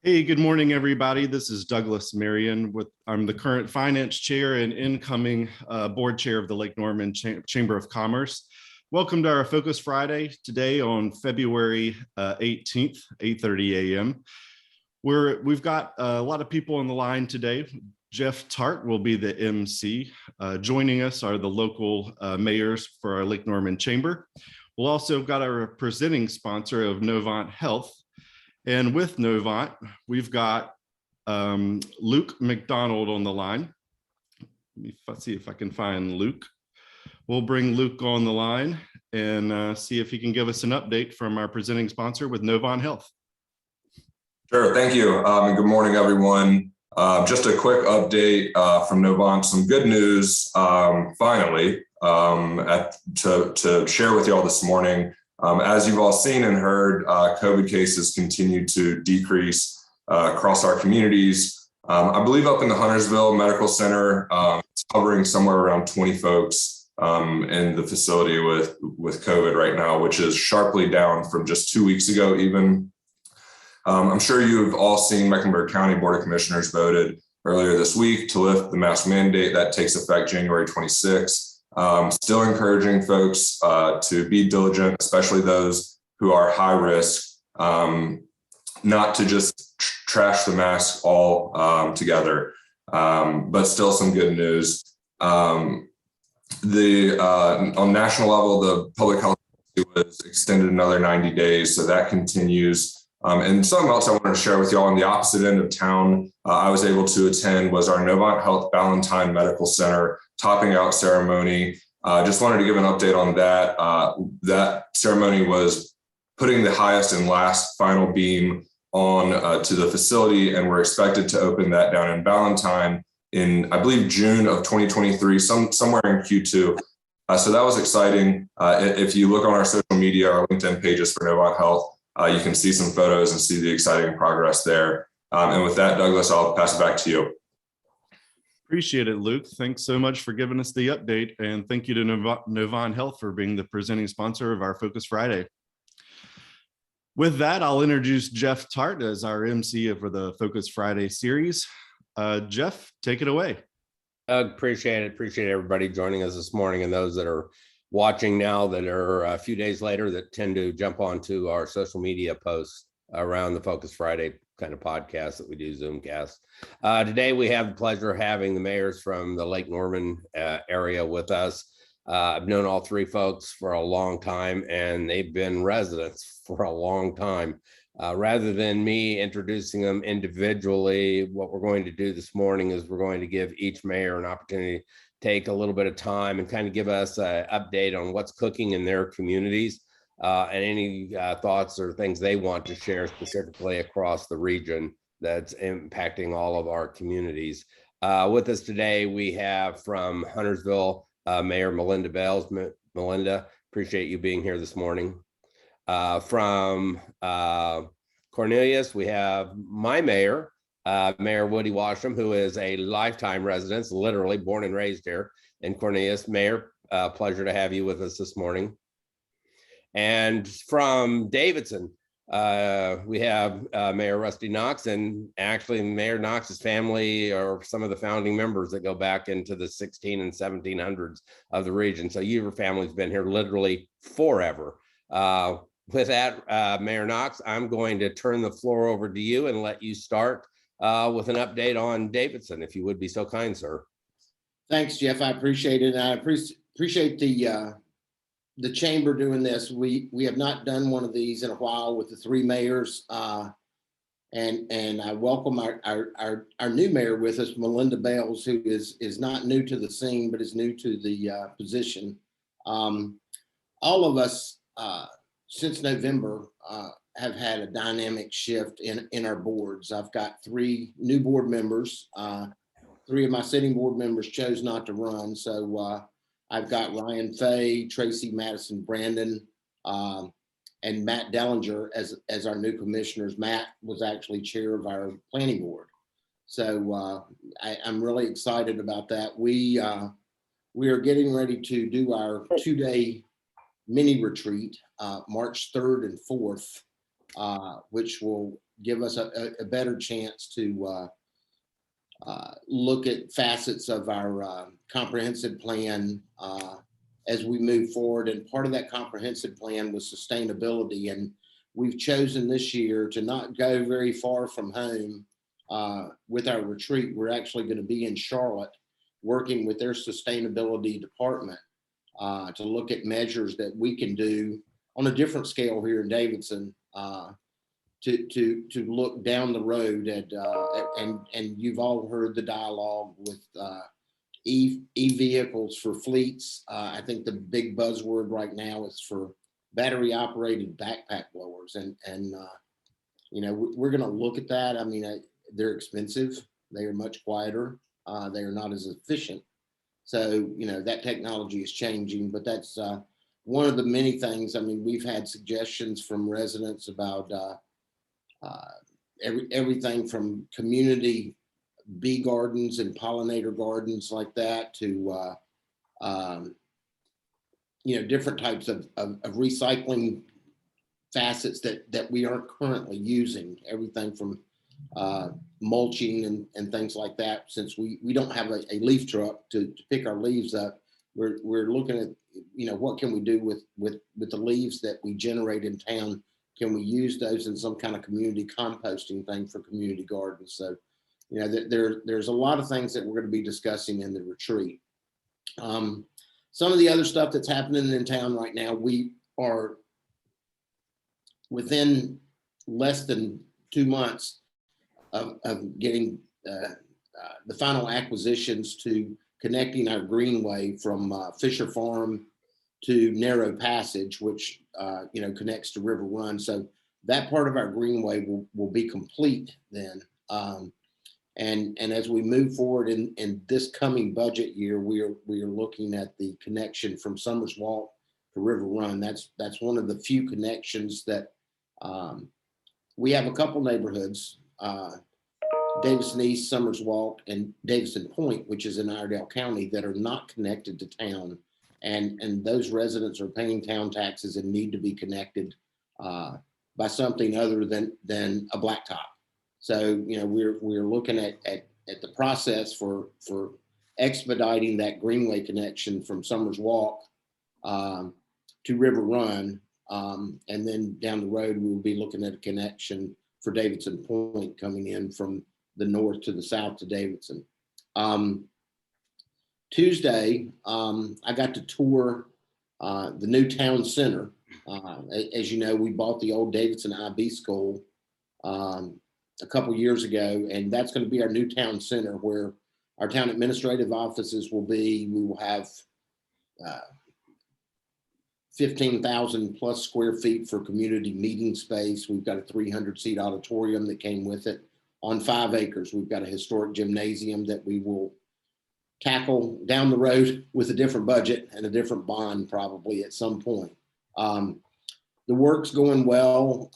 Hey, good morning, everybody. This is Douglas Marion. I'm the current finance chair and incoming board chair of the Lake Norman Chamber of Commerce. Welcome to our Focus Friday today on February 18th, 8:30 a.m. We've got a lot of people on the line today. Jeff Tarte will be the MC. Joining us are the local mayors for our Lake Norman Chamber. We'll also have got our presenting sponsor of Novant Health. And with Novant, we've got Luke McDonald on the line. Let me see if I can find Luke. We'll bring Luke on the line and see if he can give us an update from our presenting sponsor with Novant Health. Sure, thank you. And good morning, everyone. Just a quick update from Novant. Some good news, finally, to share with you all this morning. As you've all seen and heard, COVID cases continue to decrease across our communities. I believe up in the Huntersville Medical Center, it's hovering somewhere around 20 folks in the facility with COVID right now, which is sharply down from just 2 weeks ago even. I'm sure you've all seen Mecklenburg County Board of Commissioners voted earlier this week to lift the mask mandate that takes effect January 26th. Still encouraging folks to be diligent, especially those who are high risk, not to just trash the masks all together, but still some good news. On national level, the public health was extended another 90 days, so that continues. And something else I wanted to share with you all on the opposite end of town, I was able to attend was our Novant Health Valentine Medical Center topping out ceremony. Just wanted to give an update on that. That ceremony was putting the highest and last final beam on to the facility, and we're expected to open that down in Valentine in, I believe, June of 2023, somewhere in Q2. So that was exciting. If you look on our social media, our LinkedIn pages for Novant Health, you can see some photos and see the exciting progress there. And with that, Douglas, I'll pass it back to you. Appreciate it, Luke. Thanks so much for giving us the update. And thank you to Novant Health for being the presenting sponsor of our Focus Friday. With that, I'll introduce Jeff Tarte as our MC for the Focus Friday series. Jeff, take it away. Appreciate it. Appreciate everybody joining us this morning, and those that are watching now that are a few days later that tend to jump onto our social media posts around the Focus Friday kind of podcast that we do, Zoomcast. Today we have the pleasure of having the mayors from the Lake Norman area with us. I've known all three folks for a long time, and they've been residents for a long time. Rather than me introducing them individually, what we're going to do this morning is we're going to give each mayor an opportunity to take a little bit of time and kind of give us an update on what's cooking in their communities and any thoughts or things they want to share specifically across the region that's impacting all of our communities. With us today, we have from Huntersville, Mayor Melinda Bales. Melinda, appreciate you being here this morning. From Cornelius, we have my mayor, Mayor Woody Washam, who is a lifetime resident, literally born and raised here in Cornelius. Mayor, pleasure to have you with us this morning. And from Davidson, we have Mayor Rusty Knox, and actually Mayor Knox's family are some of the founding members that go back into the 16 and 1700s of the region. So your family's been here literally forever. With that, Mayor Knox, I'm going to turn the floor over to you and let you start with an update on Davidson, if you would be so kind, sir. Thanks, Jeff. I appreciate it. And I appreciate the chamber doing this. We have not done one of these in a while with the three mayors, and I welcome our new mayor with us, Melinda Bales, who is not new to the scene but is new to the position. All of us since November have had a dynamic shift in our boards. I've got three new board members. Three of my sitting board members chose not to run, so I've got Ryan Fay, Tracy Madison Brandon, and Matt Dellinger as our new commissioners. Matt was actually chair of our planning board. So I'm really excited about that. We are getting ready to do our 2-day mini retreat, March 3rd and 4th which will give us a better chance to look at facets of our comprehensive plan as we move forward. And part of that comprehensive plan was sustainability. And we've chosen this year to not go very far from home with our retreat. We're actually going to be in Charlotte working with their sustainability department to look at measures that we can do on a different scale here in Davidson to look down the road at, and you've all heard the dialogue with e-vehicles for fleets. I think the big buzzword right now is for battery operated backpack blowers. And you know, we're going to look at that. I mean, they're expensive. They are much quieter. They are not as efficient. So, you know, that technology is changing, but that's one of the many things. I mean, we've had suggestions from residents about everything from community bee gardens and pollinator gardens like that to, you know, different types of recycling facets that we aren't currently using. Everything from mulching and things like that. Since we don't have a leaf truck to pick our leaves up, we're looking at, you know, what can we do with the leaves that we generate in town? Can we use those in some kind of community composting thing for community gardens? So, you know, there's a lot of things that we're going to be discussing in the retreat. Some of the other stuff that's happening in town right now, we are within less than 2 months of getting the final acquisitions to connecting our greenway from Fisher Farm to Narrow Passage, which you know, connects to River Run. So that part of our greenway will be complete then. And as we move forward in this coming budget year, we are looking at the connection from Summers Walk to River Run. That's one of the few connections that we have. A couple neighborhoods, Davidson East, Summers Walk, and Davidson Point, which is in Iredell County, that are not connected to town. And those residents are paying town taxes and need to be connected by something other than a blacktop. So, you know, we're looking at the process for expediting that greenway connection from Summers Walk to River Run. And then down the road, we'll be looking at a connection for Davidson Point coming in from the north to the south to Davidson. Tuesday, I got to tour the new town center. As you know, we bought the old Davidson IB school a couple years ago, and that's going to be our new town center where our town administrative offices will be. We will have 15,000 plus square feet for community meeting space. We've got a 300-seat auditorium that came with it on 5 acres. We've got a historic gymnasium that we will tackle down the road with a different budget and a different bond probably at some point. The work's going well.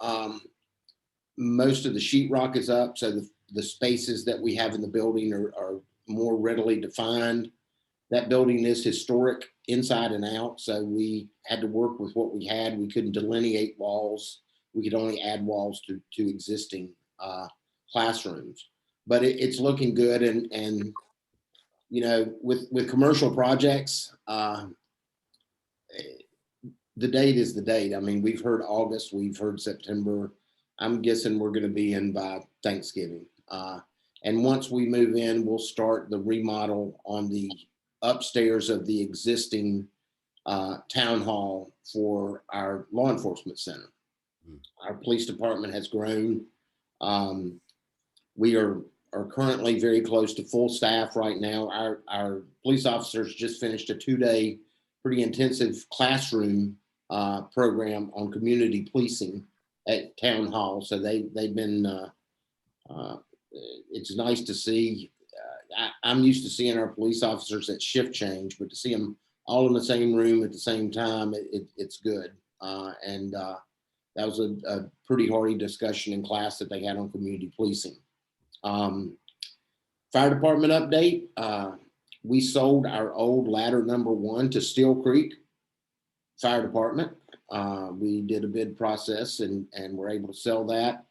Most of the sheetrock is up, so the spaces that we have in the building are more readily defined. That building is historic inside and out, so we had to work with what we had. We couldn't delineate walls. We could only add walls to existing classrooms. But it's looking good, and you know, with commercial projects, the date is the date. I mean, we've heard August, we've heard September. I'm guessing we're going to be in by Thanksgiving. And once we move in, we'll start the remodel on the upstairs of the existing town hall for our law enforcement center. Our police department has grown. We are currently very close to full staff right now. Our police officers just finished a 2-day pretty intensive classroom program on community policing at town hall. So they've been, it's nice to see. I'm used to seeing our police officers at shift change, but to see them all in the same room at the same time, it's good. And that was a pretty hearty discussion in class that they had on community policing. Fire department update. We sold our old ladder number 1 to Steel Creek Fire Department. We did a bid process and we're able to sell that.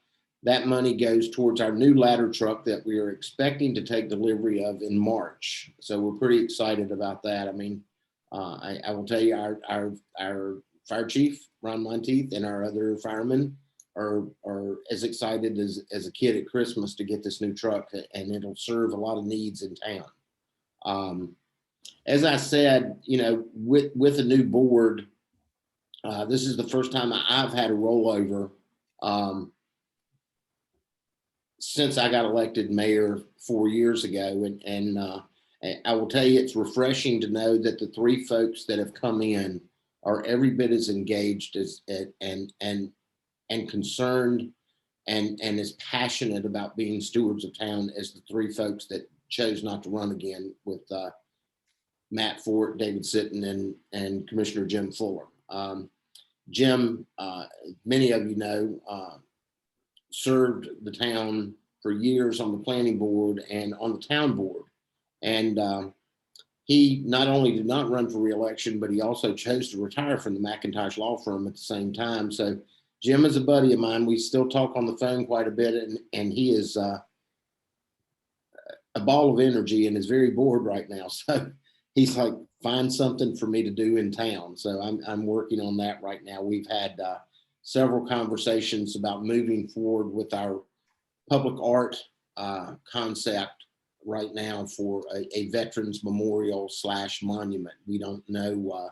That money goes towards our new ladder truck that we are expecting to take delivery of in March. So we're pretty excited about that. I mean, I will tell you, our fire chief, Ron Monteith, and our other firemen are as excited as a kid at Christmas to get this new truck, and it'll serve a lot of needs in town. As I said, you know, with a new board, this is the first time I've had a rollover since I got elected mayor 4 years ago. And I will tell you, it's refreshing to know that the three folks that have come in are every bit as engaged as and concerned and as passionate about being stewards of town as the three folks that chose not to run again with Matt Fort, David Sitton, and Commissioner Jim Fuller. Jim, many of you know, served the town for years on the planning board and on the town board. And he not only did not run for re-election, but he also chose to retire from the McIntosh Law Firm at the same time. So Jim is a buddy of mine. We still talk on the phone quite a bit, and he is a ball of energy and is very bored right now. So he's like, find something for me to do in town. So I'm working on that right now. We've had several conversations about moving forward with our public art concept right now for a veterans memorial / monument. We don't know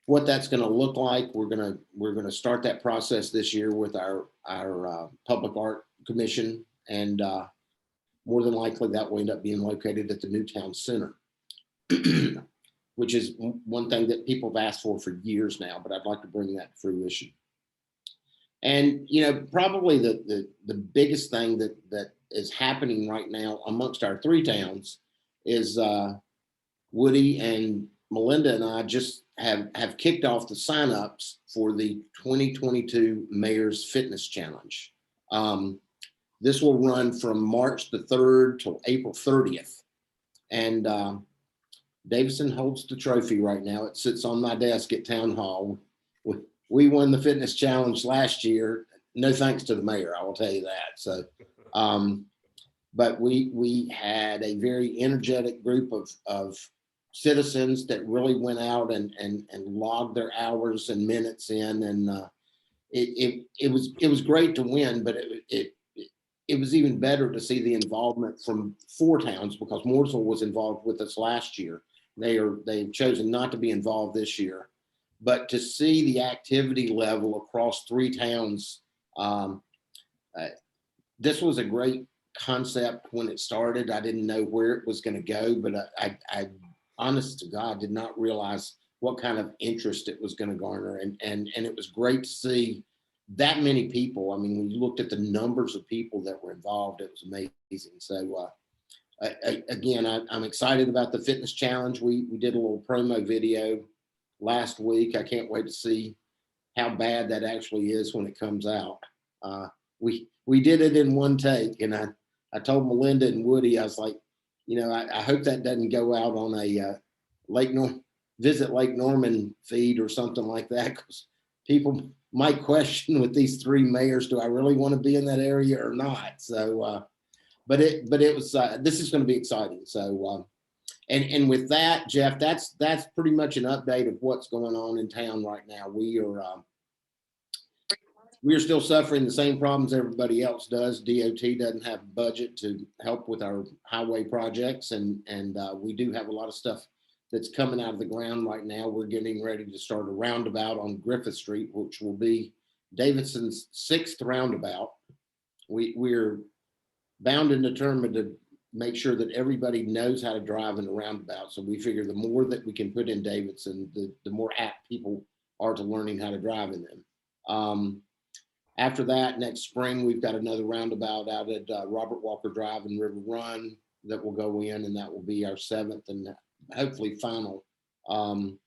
what that's going to look like. We're gonna start that process this year with our public art commission, and more than likely that will end up being located at the new town center, which is one thing that people have asked for years now, but I'd like to bring that to fruition. And, you know, probably the biggest thing that is happening right now amongst our three towns is Woody and Melinda and I just have kicked off the signups for the 2022 Mayor's Fitness Challenge. This will run from March the 3rd till April 30th. And Davidson holds the trophy right now. It sits on my desk at Town Hall. We won the fitness challenge last year. No thanks to the mayor, I will tell you that. So, but we had a very energetic group of citizens that really went out and logged their hours and minutes in, and it was great to win, but it was even better to see the involvement from 4 towns, because Mooresville was involved with us last year. They've chosen not to be involved this year. But to see the activity level across 3 towns, this was a great concept when it started. I didn't know where it was going to go, but I honest to God, did not realize what kind of interest it was going to garner. And it was great to see that many people. I mean, when you looked at the numbers of people that were involved, it was amazing. So again, I'm excited about the fitness challenge. We did a little promo video last week. I can't wait to see how bad that actually is when it comes out. We did it in one take, and I told Melinda and Woody, I was like, you know, I hope that doesn't go out on a Visit Lake Norman feed or something like that, because people might question with these 3 mayors, do I really want to be in that area or not? So, but it was this is going to be exciting. So. And with that, Jeff, that's pretty much an update of what's going on in town right now. We are still suffering the same problems everybody else does. DOT doesn't have a budget to help with our highway projects, and we do have a lot of stuff that's coming out of the ground right now. We're getting ready to start a roundabout on Griffith Street, which will be Davidson's 6th roundabout. We're bound and determined to make sure that everybody knows how to drive in a roundabout. So we figure the more that we can put in Davidson, the more apt people are to learning how to drive in them. After that, next spring, we've got another roundabout out at Robert Walker Drive and River Run that will go in, and that will be our 7th and hopefully final. You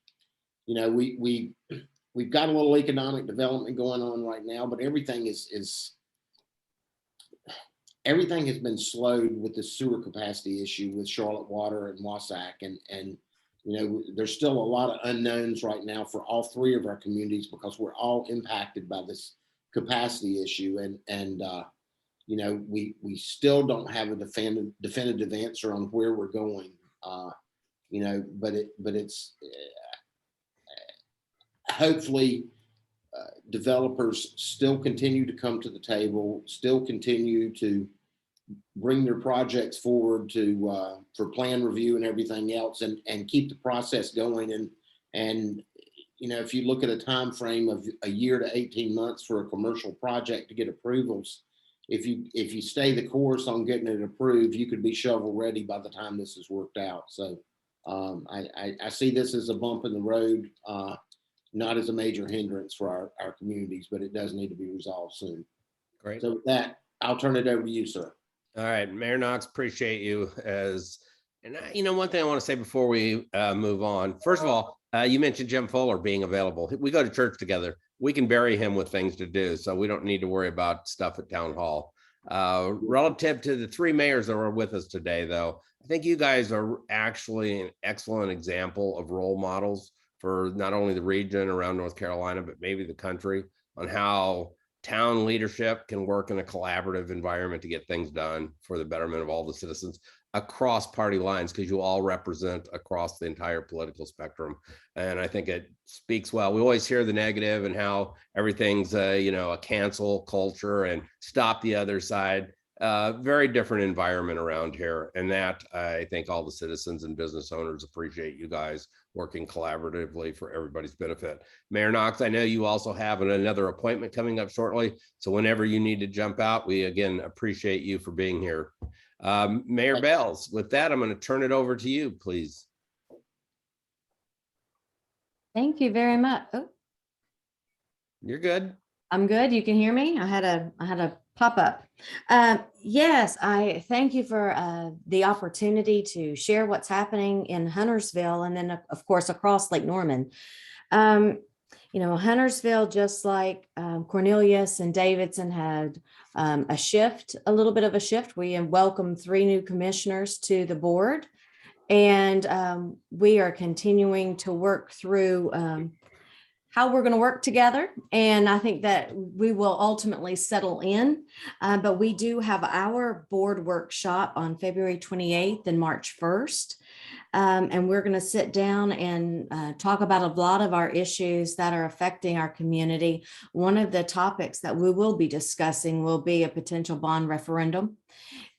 know, we've got a little economic development going on right now, but everything everything has been slowed with the sewer capacity issue with Charlotte Water and Wassac, and You know, there's still a lot of unknowns right now for all three of our communities because we're all impacted by this capacity issue. And you know, we still don't have a definitive answer on where we're going. You know, but it's hopefully developers still continue to come to the table, still continue to bring their projects forward to for plan review and everything else, and keep the process going. And you know, if you look at a time frame of a year to 18 months for a commercial project to get approvals, if you stay the course on getting it approved, you could be shovel ready by the time this is worked out. So I see this as a bump in the road, not as a major hindrance for our communities, but it does need to be resolved soon. Great. So with that, I'll turn it over to you, sir. All right, Mayor Knox, appreciate you you know, one thing I want to say before we move on. First of all, you mentioned Jim Fuller being available. We go to church together. We can bury him with things to do, so we don't need to worry about stuff at town hall. Relative to the three mayors that are with us today, though, I think you guys are actually an excellent example of role models for not only the region around North Carolina, but maybe the country, on how town leadership can work in a collaborative environment to get things done for the betterment of all the citizens across party lines, because you all represent across the entire political spectrum. And I think it speaks well. We always hear the negative and how everything's you know, a cancel culture and stop the other side. Very different environment around here. And that I think all the citizens and business owners appreciate you guys working collaboratively for everybody's benefit. Mayor Knox, I know you also have another appointment coming up shortly. So whenever you need to jump out, we again appreciate you for being here. Mayor Bales, with that, I'm going to turn it over to you, please. Thank you very much. Oh, You're good. I'm good. You can hear me. I had a pop up. Yes, I thank you for the opportunity to share what's happening in Huntersville, and then of course across Lake Norman. You know, Huntersville, just like Cornelius and Davidson, had a little bit of a shift. We welcomed 3 new commissioners to the board, and we are continuing to work through how we're going to work together. And I think that we will ultimately settle in, but we do have our board workshop on February 28th and March 1st. And we're going to sit down and talk about a lot of our issues that are affecting our community. One of the topics that we will be discussing will be a potential bond referendum.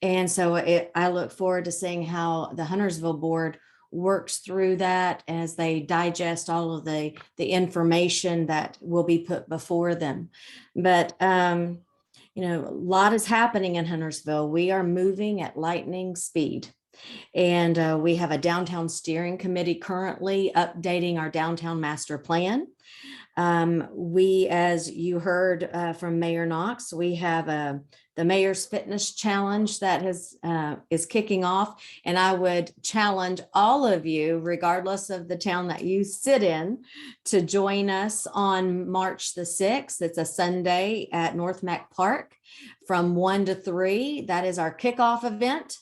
And so I look forward to seeing how the Huntersville board works through that as they digest all of the information that will be put before them. But you know, a lot is happening in Huntersville. We are moving at lightning speed. And we have a downtown steering committee currently updating our downtown master plan. We, as you heard from Mayor Knox, we have the Mayor's Fitness Challenge that is kicking off. And I would challenge all of you, regardless of the town that you sit in, to join us on March the 6th. It's a Sunday at North Mac Park from 1 to 3. That is our kickoff event.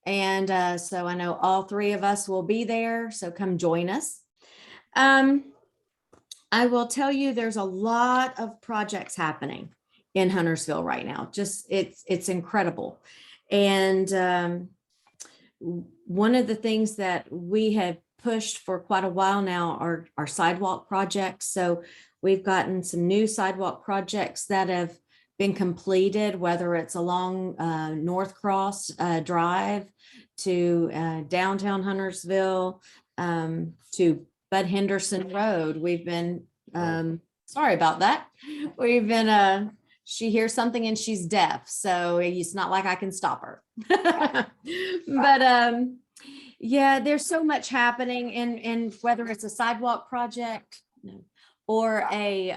And so I know all 3 of us will be there, so come join us. I will tell you, there's a lot of projects happening in Huntersville right now. Just it's incredible. And one of the things that we have pushed for quite a while now are sidewalk projects. So we've gotten some new sidewalk projects that have been completed, whether it's along North Cross Drive to downtown Huntersville to Bud Henderson Road. We've been, sorry about that. We've been, she hears something and she's deaf, so it's not like I can stop her. But yeah, there's so much happening, and whether it's a sidewalk project or a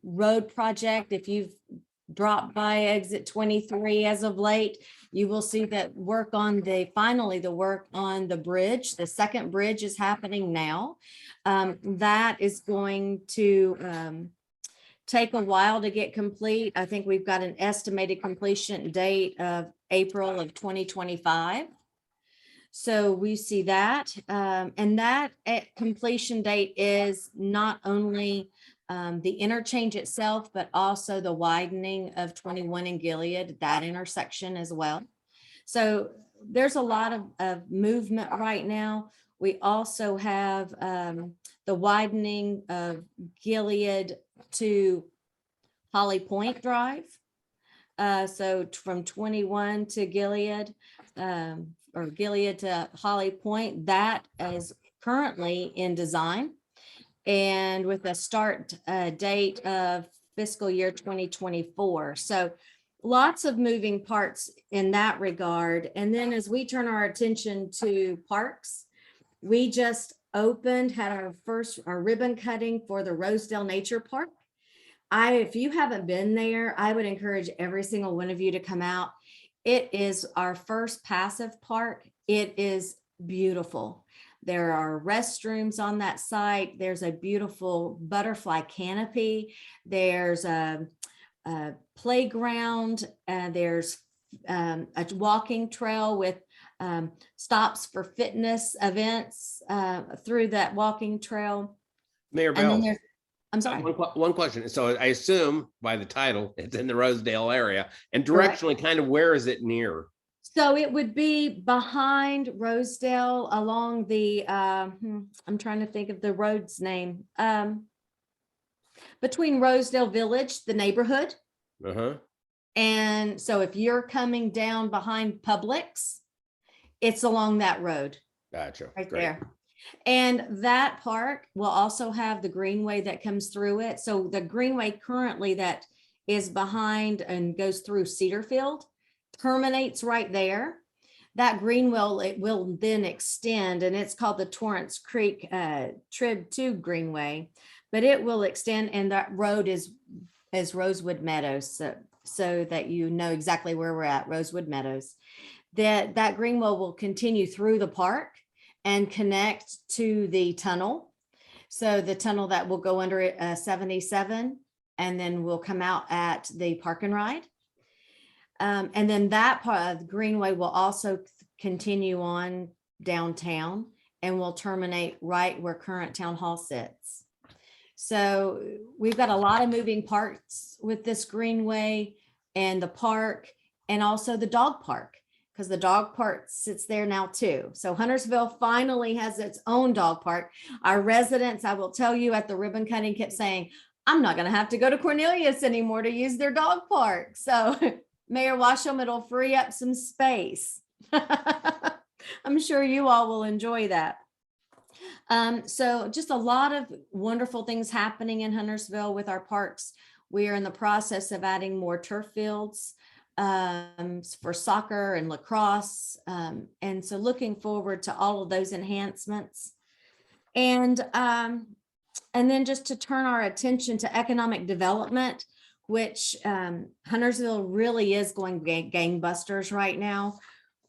road project. If you've dropped by exit 23 as of late, you will see that finally the work on the bridge, the second bridge, is happening now. That is going to take a while to get complete. I think we've got an estimated completion date of April of 2025. So we see that, and that completion date is not only the interchange itself, but also the widening of 21 and Gilead, that intersection as well. So there's a lot of movement right now. We also have the widening of Gilead to Holly Point Drive. So from 21 to Gilead, or Gilead to Holly Point, that is currently in design, and with a start date of fiscal year 2024. So lots of moving parts in that regard. And then as we turn our attention to parks, we just had our ribbon cutting for the Rosedale Nature Park. If you haven't been there, I would encourage every single one of you to come out. It is our first passive park. It is beautiful. There are restrooms on that site. There's a beautiful butterfly canopy. There's a playground. There's a walking trail with stops for fitness events through that walking trail. Mayor And then Bales, there's, I'm sorry. one question. So I assume by the title, it's in the Rosedale area, and Correct. directionally, kind of where is it near? So it would be behind Rosedale along the, I'm trying to think of the road's name. Between Rosedale Village, the neighborhood. Uh-huh. And so if you're coming down behind Publix, it's along that road Gotcha. right Great. there. And that park will also have the greenway that comes through it. So the greenway currently that is behind and goes through Cedarfield terminates right there. That greenway, it will then extend, and it's called the Torrance Creek Trib 2 Greenway, but it will extend, and that road is Rosewood Meadows. So that you know exactly where we're at, Rosewood Meadows. That greenway will continue through the park and connect to the tunnel. So the tunnel that will go under 77, and then we'll come out at the Park and Ride. And then that part of the greenway will also continue on downtown and will terminate right where current town hall sits. So we've got a lot of moving parts with this greenway and the park, and also the dog park, because the dog park sits there now too. So Huntersville finally has its own dog park. Our residents, I will tell you, at the ribbon cutting kept saying, I'm not going to have to go to Cornelius anymore to use their dog park. So Mayor Washam, it'll free up some space. I'm sure you all will enjoy that. So just a lot of wonderful things happening in Huntersville with our parks. We are in the process of adding more turf fields for soccer and lacrosse. And so looking forward to all of those enhancements. And then just to turn our attention to economic development, which Huntersville really is going gangbusters right now.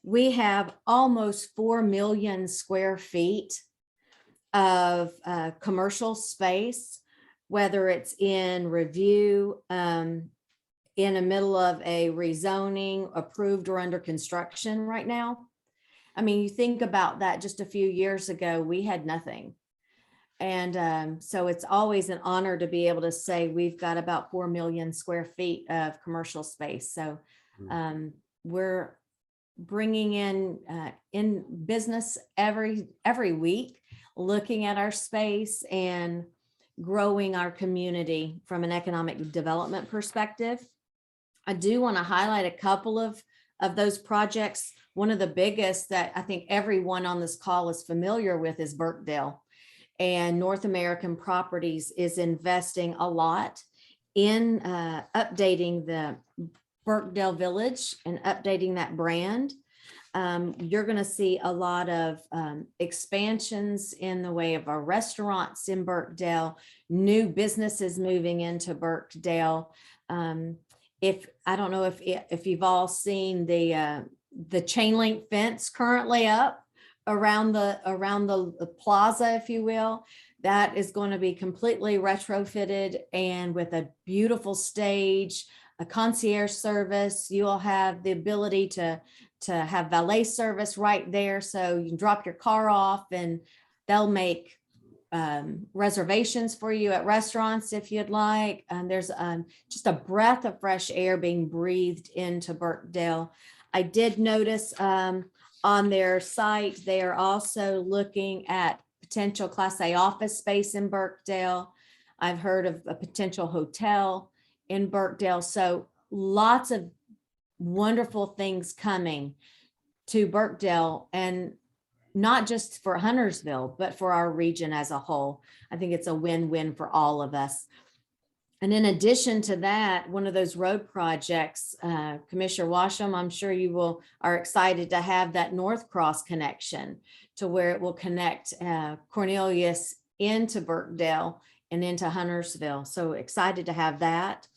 We have almost 4 million square feet of commercial space, whether it's in review, in the middle of a rezoning, approved, or under construction right now. I mean, you think about that, just a few years ago, we had nothing. And so it's always an honor to be able to say we've got about 4 million square feet of commercial space. So we're bringing in business every week, looking at our space and growing our community from an economic development perspective. I do want to highlight a couple of those projects. One of the biggest that I think everyone on this call is familiar with is Burkeville. And North American Properties is investing a lot in updating the Burkeville Village and updating that brand. You're going to see a lot of expansions in the way of our restaurants in Burkeville, new businesses moving into Burkeville. I don't know if you've all seen the chain link fence currently up around the plaza, if you will. That is going to be completely retrofitted and with a beautiful stage, a concierge service. You'll have the ability to have valet service right there. So you can drop your car off and they'll make reservations for you at restaurants if you'd like. There's just a breath of fresh air being breathed into Burkeville. I did notice on their site, they are also looking at potential Class A office space in Burkeville. I've heard of a potential hotel in Burkeville. So lots of wonderful things coming to Burkeville, and not just for Huntersville, but for our region as a whole. I think it's a win-win for all of us. And in addition to that, one of those road projects, Commissioner Washam, I'm sure you are excited to have that North Cross connection to where it will connect Cornelius into Burkeville and into Huntersville. So excited to have that.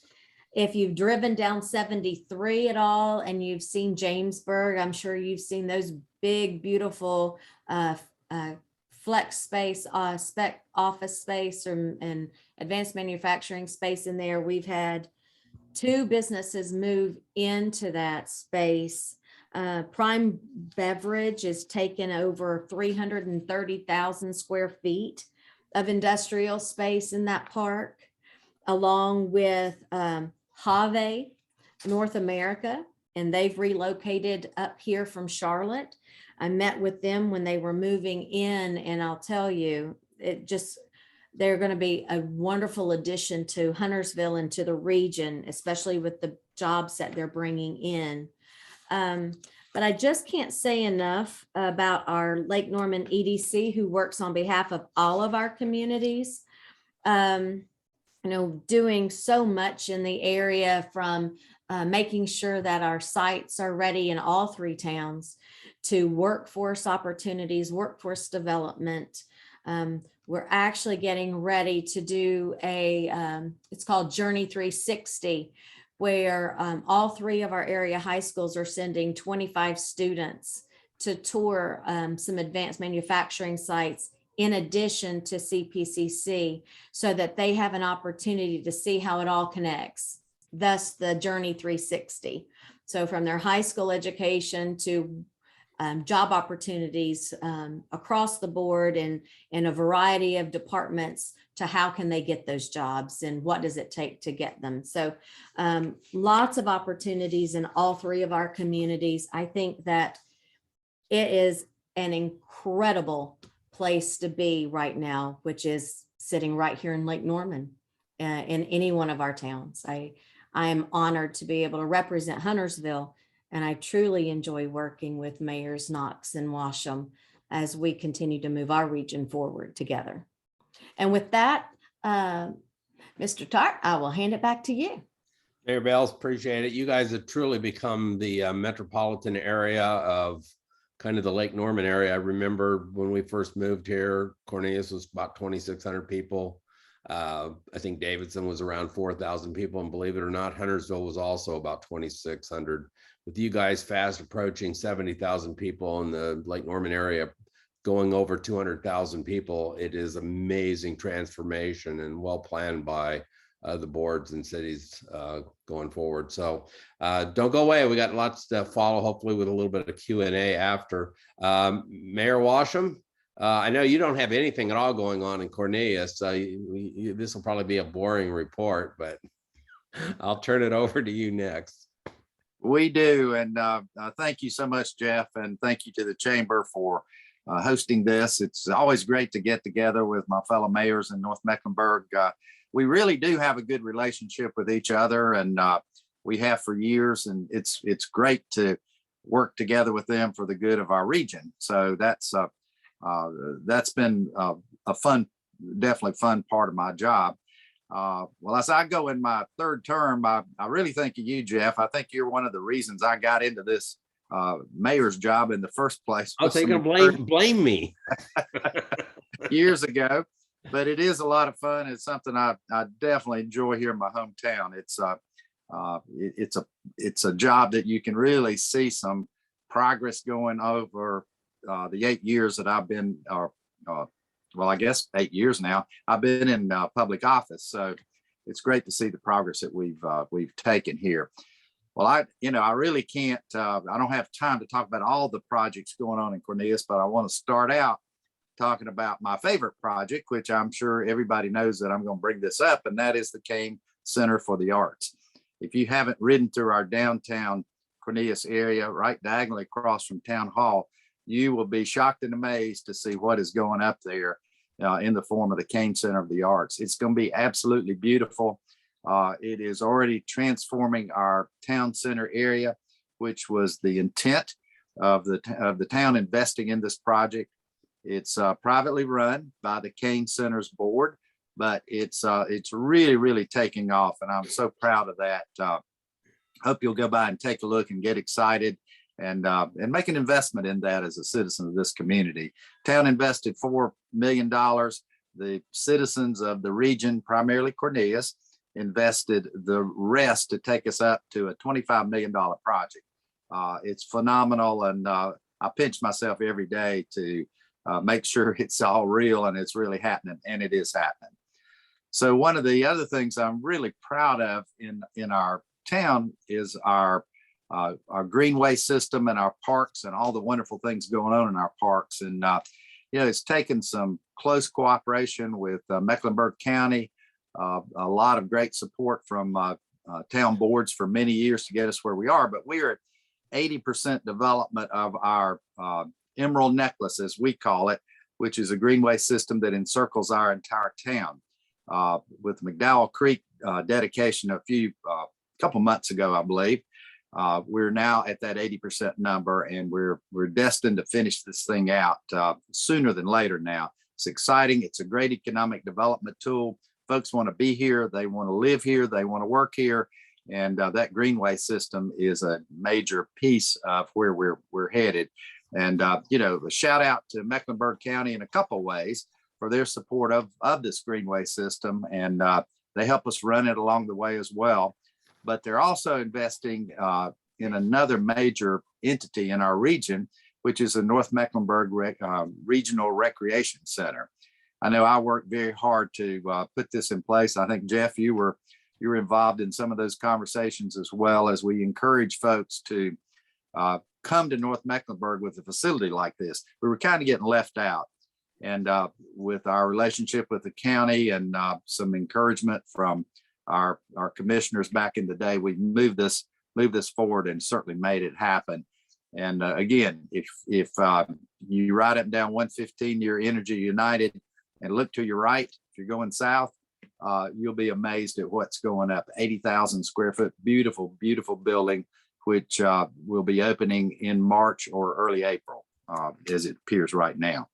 If you've driven down 73 at all and you've seen Jamesburg, I'm sure you've seen those big, beautiful flex space, spec office space and advanced manufacturing space in there. We've had 2 businesses move into that space. Prime Beverage is taking over 330,000 square feet of industrial space in that park, along with Have North America, and they've relocated up here from Charlotte. I met with them when they were moving in, and I'll tell you, they're going to be a wonderful addition to Huntersville and to the region, especially with the jobs that they're bringing in. But I just can't say enough about our Lake Norman EDC, who works on behalf of all of our communities. Doing so much in the area, from making sure that our sites are ready in all 3 towns, to workforce opportunities, workforce development. We're actually getting ready to do it's called Journey 360, where all 3 of our area high schools are sending 25 students to tour some advanced manufacturing sites in addition to CPCC, so that they have an opportunity to see how it all connects, thus the Journey 360. So from their high school education to job opportunities across the board and in a variety of departments, to how can they get those jobs and what does it take to get them. So lots of opportunities in all 3 of our communities. I think that it is an incredible place to be right now, which is sitting right here in Lake Norman, in any one of our towns. I am honored to be able to represent Huntersville, and I truly enjoy working with Mayors Knox and Washam as we continue to move our region forward together. And with that, Mr. Tarte, I will hand it back to you. Mayor Bales, appreciate it. You guys have truly become the metropolitan area of kind of the Lake Norman area. I remember when we first moved here, Cornelius was about 2,600 people. I think Davidson was around 4,000 people, and believe it or not, Huntersville was also about 2,600. With you guys fast approaching 70,000 people in the Lake Norman area, going over 200,000 people, it is amazing transformation and well planned by the boards and cities going forward. So don't go away. We got lots to follow, hopefully with a little bit of Q&A after. Mayor Washam, I know you don't have anything at all going on in Cornelius. This will probably be a boring report, but I'll turn it over to you next. We do. And thank you so much, Jeff. And thank you to the Chamber for hosting this. It's always great to get together with my fellow mayors in North Mecklenburg. We really do have a good relationship with each other, and we have for years, and it's great to work together with them for the good of our region. So that's been a fun, definitely fun part of my job. Well, as I go in my 3rd term, I really think of you, Jeff. I think you're one of the reasons I got into this mayor's job in the first place. I was thinking blame me years ago. But it is a lot of fun. It's something I definitely enjoy here in my hometown. It's a job that you can really see some progress going over the 8 years that I've been, well, I guess 8 years now, I've been in public office. So it's great to see the progress that we've taken here. Well, I really can't, I don't have time to talk about all the projects going on in Cornelius, but I want to start out talking about my favorite project, which I'm sure everybody knows that I'm going to bring this up, and that is the Kane Center for the Arts. If you haven't ridden through our downtown Cornelius area, right diagonally across from Town Hall, you will be shocked and amazed to see what is going up there in the form of the Kane Center of the Arts. It's going to be absolutely beautiful. It is already transforming our town center area, which was the intent of the town investing in this project. It's privately run by the Kane Center's board, but it's really, really taking off, and I'm so proud of that. Hope you'll go by and take a look and get excited and make an investment in that as a citizen of this community. Town invested $4 million. The citizens of the region, primarily Cornelius, invested the rest to take us up to a $25 million project. It's phenomenal, and I pinch myself every day to make sure it's all real and it's really happening, and it is happening. So one of the other things I'm really proud of in our town is our greenway system and our parks and all the wonderful things going on in our parks. And it's taken some close cooperation with Mecklenburg County, a lot of great support from town boards for many years to get us where we are. But we are at 80% development of our Emerald Necklace, as we call it, which is a greenway system that encircles our entire town. With McDowell Creek dedication a couple months ago, I believe, we're now at that 80% number, and we're destined to finish this thing out sooner than later now. It's exciting. It's a great economic development tool. Folks want to be here. They want to live here. They want to work here. And that greenway system is a major piece of where we're headed. And, a shout out to Mecklenburg County in a couple of ways for their support of this greenway system. And they help us run it along the way as well. But they're also investing in another major entity in our region, which is the North Mecklenburg Regional Recreation Center. I know I worked very hard to put this in place. I think, Jeff, you were involved in some of those conversations as well, as we encourage folks to come to North Mecklenburg with a facility like this. We were kind of getting left out. And with our relationship with the county and some encouragement from our commissioners back in the day, we moved this forward and certainly made it happen. And again, if you ride up and down 115 near Energy United and look to your right, if you're going south, you'll be amazed at what's going up. 80,000 square foot, beautiful, beautiful building, which will be opening in March or early April, as it appears right now.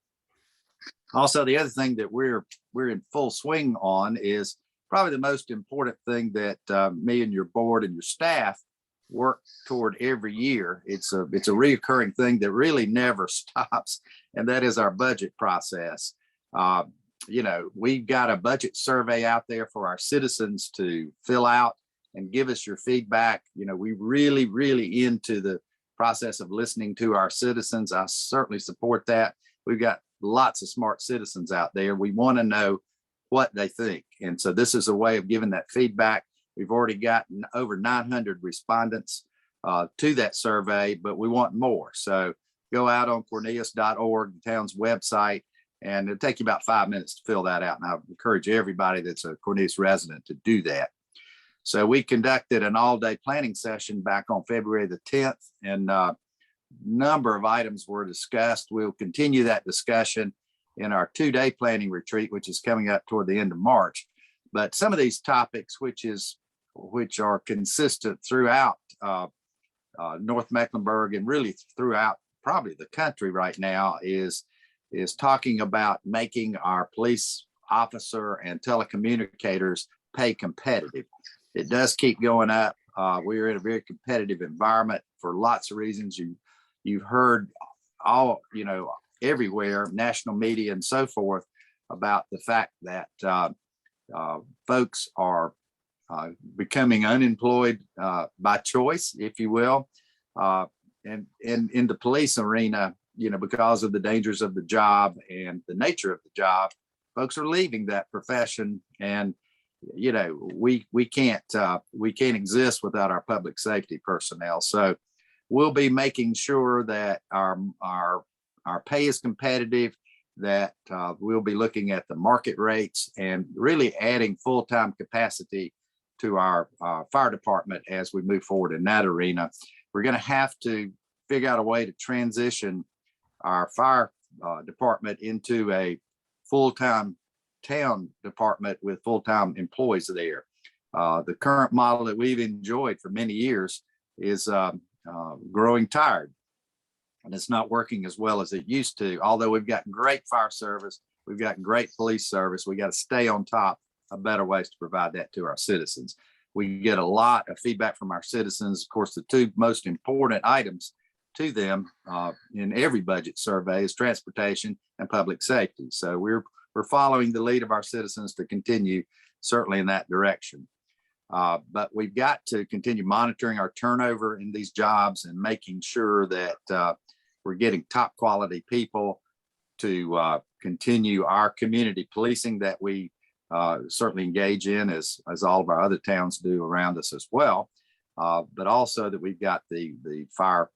Also, the other thing that we're in full swing on is probably the most important thing that me and your board and your staff work toward every year. It's a reoccurring thing that really never stops, and that is our budget process. We've got a budget survey out there for our citizens to fill out and give us your feedback. We really, really into the process of listening to our citizens. I certainly support that. We've got lots of smart citizens out there. We want to know what they think. And so this is a way of giving that feedback. We've already gotten over 900 respondents to that survey, but we want more. So go out on cornelius.org, the town's website, and it'll take you about 5 minutes to fill that out. And I encourage everybody that's a Cornelius resident to do that. So we conducted an all-day planning session back on February the 10th, and a number of items were discussed. We'll continue that discussion in our 2-day planning retreat, which is coming up toward the end of March. But some of these topics, which are consistent throughout North Mecklenburg and really throughout probably the country right now, is talking about making our police officer and telecommunicators pay competitive. It does keep going up. We're in a very competitive environment for lots of reasons. You've heard all, everywhere, national media and so forth, about the fact that folks are becoming unemployed by choice, if you will. And in the police arena, because of the dangers of the job and the nature of the job, folks are leaving that profession. And we can't exist without our public safety personnel. So we'll be making sure that our pay is competitive, that we'll be looking at the market rates and really adding full-time capacity to our fire department as we move forward in that arena. We're going to have to figure out a way to transition our fire department into a full-time town department with full-time employees there. The current model that we've enjoyed for many years is growing tired, and it's not working as well as it used to. Although we've got great fire service, we've got great police service, we got to stay on top of better ways to provide that to our citizens. We get a lot of feedback from our citizens. Of course, the two most important items to them in every budget survey is transportation and public safety. So we're following the lead of our citizens to continue certainly in that direction. But we've got to continue monitoring our turnover in these jobs and making sure that we're getting top quality people to continue our community policing that we certainly engage in as all of our other towns do around us as well. But also that we've got the fire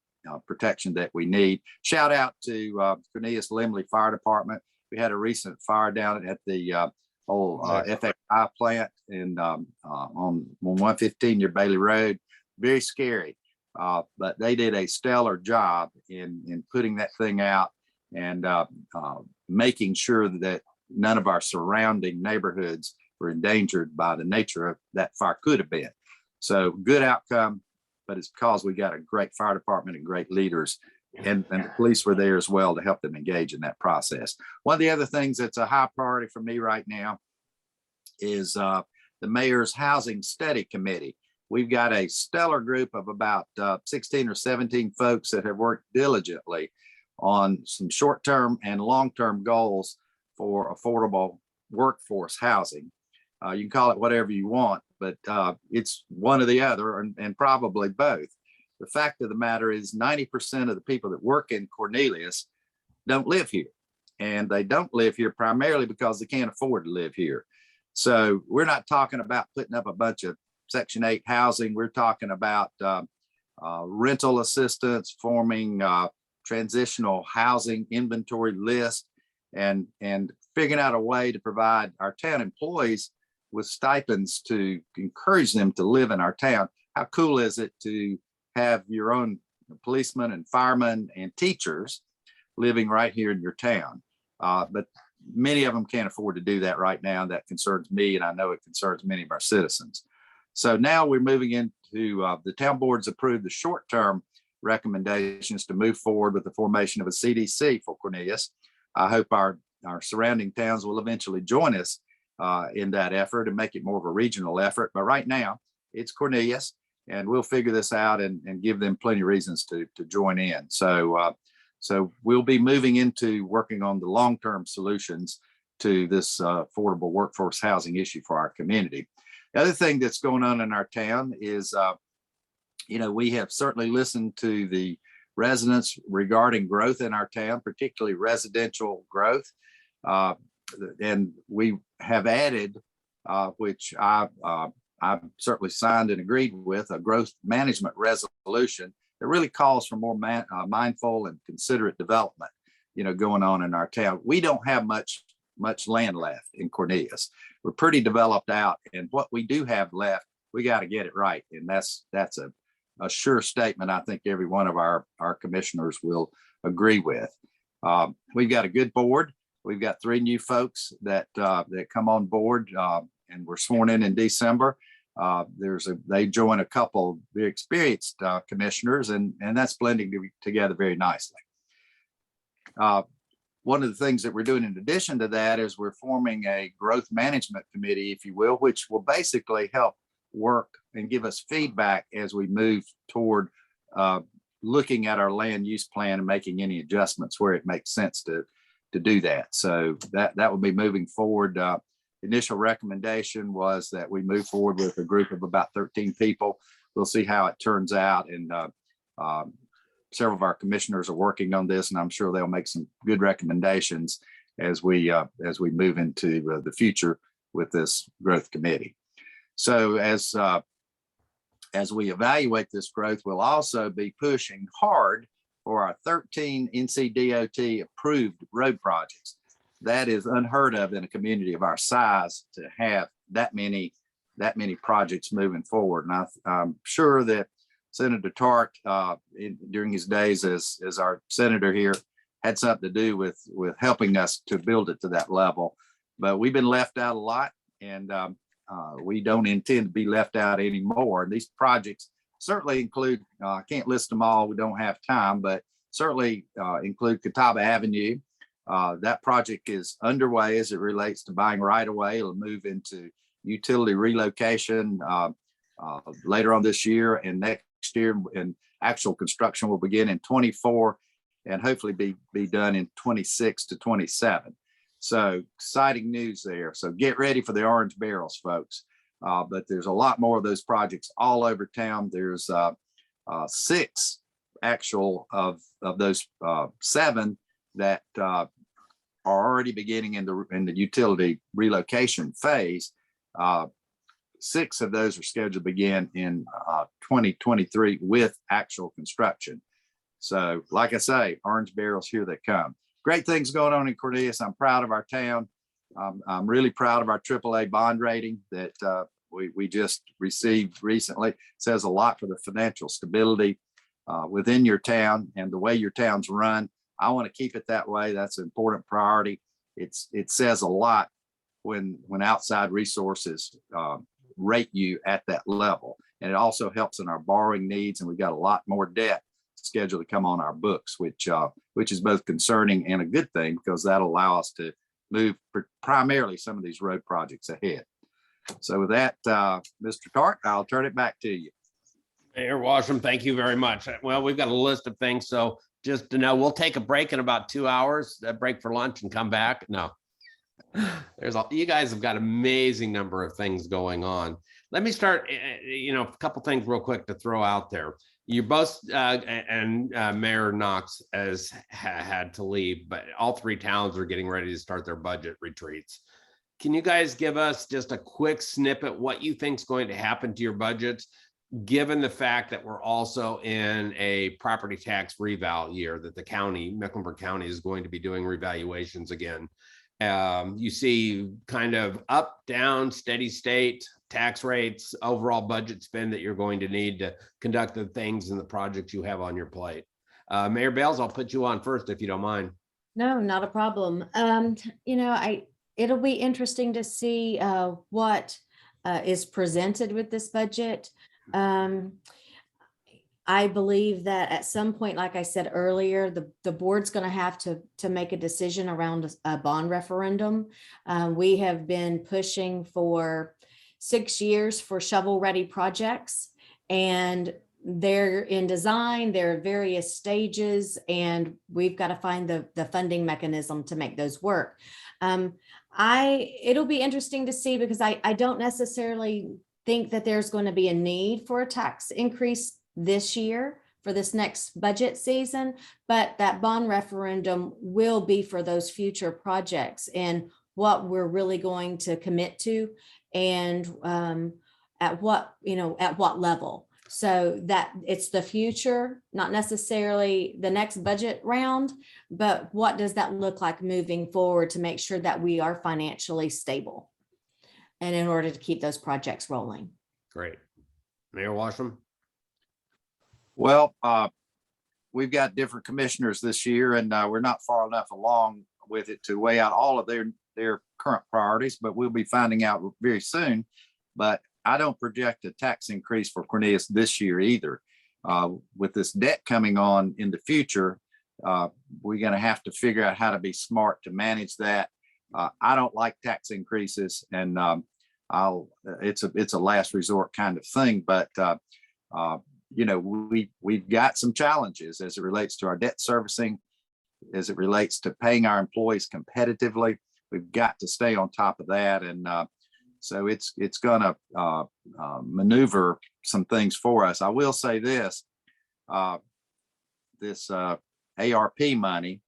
protection that we need. Shout out to Cornelius Fire Department. We had a recent fire down at the old FXI plant on 115 near Bailey Road. Very scary, but they did a stellar job in putting that thing out and making sure that none of our surrounding neighborhoods were endangered by the nature of that fire could have been. So good outcome, but it's because we got a great fire department and great leaders, and the police were there as well to help them engage in that process. One of the other things that's a high priority for me right now is the mayor's housing study committee. We've got a stellar group of about 16 or 17 folks that have worked diligently on some short-term and long-term goals for affordable workforce housing. You can call it whatever you want, but it's one or the other, and probably both. The fact of the matter is 90% of the people that work in Cornelius don't live here. And they don't live here primarily because they can't afford to live here. So we're not talking about putting up a bunch of Section 8 housing. We're talking about rental assistance, forming transitional housing inventory list, and figuring out a way to provide our town employees with stipends to encourage them to live in our town. How cool is it to have your own policemen and firemen and teachers living right here in your town? But many of them can't afford to do that right now. That concerns me, and I know it concerns many of our citizens. So now we're moving into the town board's approved the short-term recommendations to move forward with the formation of a CDC for Cornelius. I hope our surrounding towns will eventually join us in that effort and make it more of a regional effort. But right now it's Cornelius, and we'll figure this out and give them plenty of reasons to join in. So we'll be moving into working on the long-term solutions to this affordable workforce housing issue for our community. The other thing that's going on in our town is, we have certainly listened to the residents regarding growth in our town, particularly residential growth. And we have added, which I've certainly signed and agreed with, a growth management resolution that really calls for more mindful and considerate development, going on in our town. We don't have much land left in Cornelius. We're pretty developed out, and what we do have left, we got to get it right. And that's a sure statement I think every one of our commissioners will agree with. We've got a good board. We've got 3 new folks that come on board and were sworn in December. They join a couple very experienced commissioners, and that's blending together very nicely. One of the things that we're doing in addition to that is we're forming a growth management committee, if you will, which will basically help work and give us feedback as we move toward looking at our land use plan and making any adjustments where it makes sense to do that. So that will be moving forward. Initial recommendation was that we move forward with a group of about 13 people. We'll see how it turns out. And several of our commissioners are working on this, and I'm sure they'll make some good recommendations as we move into the future with this growth committee. So as we evaluate this growth, we'll also be pushing hard for our 13 NCDOT approved road projects. That is unheard of in a community of our size to have that many projects moving forward. And I'm sure that Senator Tarte, during his days as our senator here, had something to do with helping us to build it to that level. But we've been left out a lot, and we don't intend to be left out anymore. And these projects certainly include, I can't list them all, we don't have time, but certainly include Catawba Avenue. That project is underway as it relates to buying right of way. It'll move into utility relocation later on this year and next year, and actual construction will begin in 24 and hopefully be done in 26 to 27. So exciting news there. So get ready for the orange barrels, folks. But there's a lot more of those projects all over town. There's 6 actual of those 7 that are already beginning in the utility relocation phase. 6 of those are scheduled to begin in 2023 with actual construction. So like I say, orange barrels, here they come. Great things going on in Cornelius. I'm proud of our town. I'm really proud of our AAA bond rating that we just received recently. It says a lot for the financial stability within your town and the way your town's run. I want to keep it that way. That's an important priority. It says a lot when outside resources rate you at that level. And it also helps in our borrowing needs. And we've got a lot more debt scheduled to come on our books, which is both concerning and a good thing, because that'll allow us to move primarily some of these road projects ahead. So with that, Mr. Tarte, I'll turn it back to you. Mayor Washam, thank you very much. Well, we've got a list of things. So just to know, we'll take a break in about 2 hours, a break for lunch and come back. No, you guys have got an amazing number of things going on. Let me start, a couple things real quick to throw out there. You both and Mayor Knox has had to leave, but all 3 towns are getting ready to start their budget retreats. Can you guys give us just a quick snippet what you think is going to happen to your budgets, given the fact that we're also in a property tax reval year, that the county, Mecklenburg County, is going to be doing revaluations again? You see kind of up, down, steady state tax rates, overall budget spend that you're going to need to conduct the things and the projects you have on your plate. Mayor Bales, I'll put you on first if you don't mind. No, not a problem. It'll be interesting to see what is presented with this budget. I believe that at some point, like I said earlier, the board's going to have to make a decision around a bond referendum. We have been pushing for 6 years for shovel-ready projects, and they're in design, they're at various stages, and we've got to find the funding mechanism to make those work. It'll be interesting to see, because I don't necessarily think that there's going to be a need for a tax increase this year for this next budget season, but that bond referendum will be for those future projects and what we're really going to commit to, and at what level. So that it's the future, not necessarily the next budget round, but what does that look like moving forward to make sure that we are financially stable and in order to keep those projects rolling. Great. Mayor Washam. Well, we've got different commissioners this year, and we're not far enough along with it to weigh out all of their current priorities, but we'll be finding out very soon. But I don't project a tax increase for Cornelius this year either. With this debt coming on in the future, we're going to have to figure out how to be smart to manage that. I don't like tax increases, and it's a last resort kind of thing. But we've got some challenges as it relates to our debt servicing, as it relates to paying our employees competitively. We've got to stay on top of that, and so it's going to maneuver some things for us. I will say this: this ARP money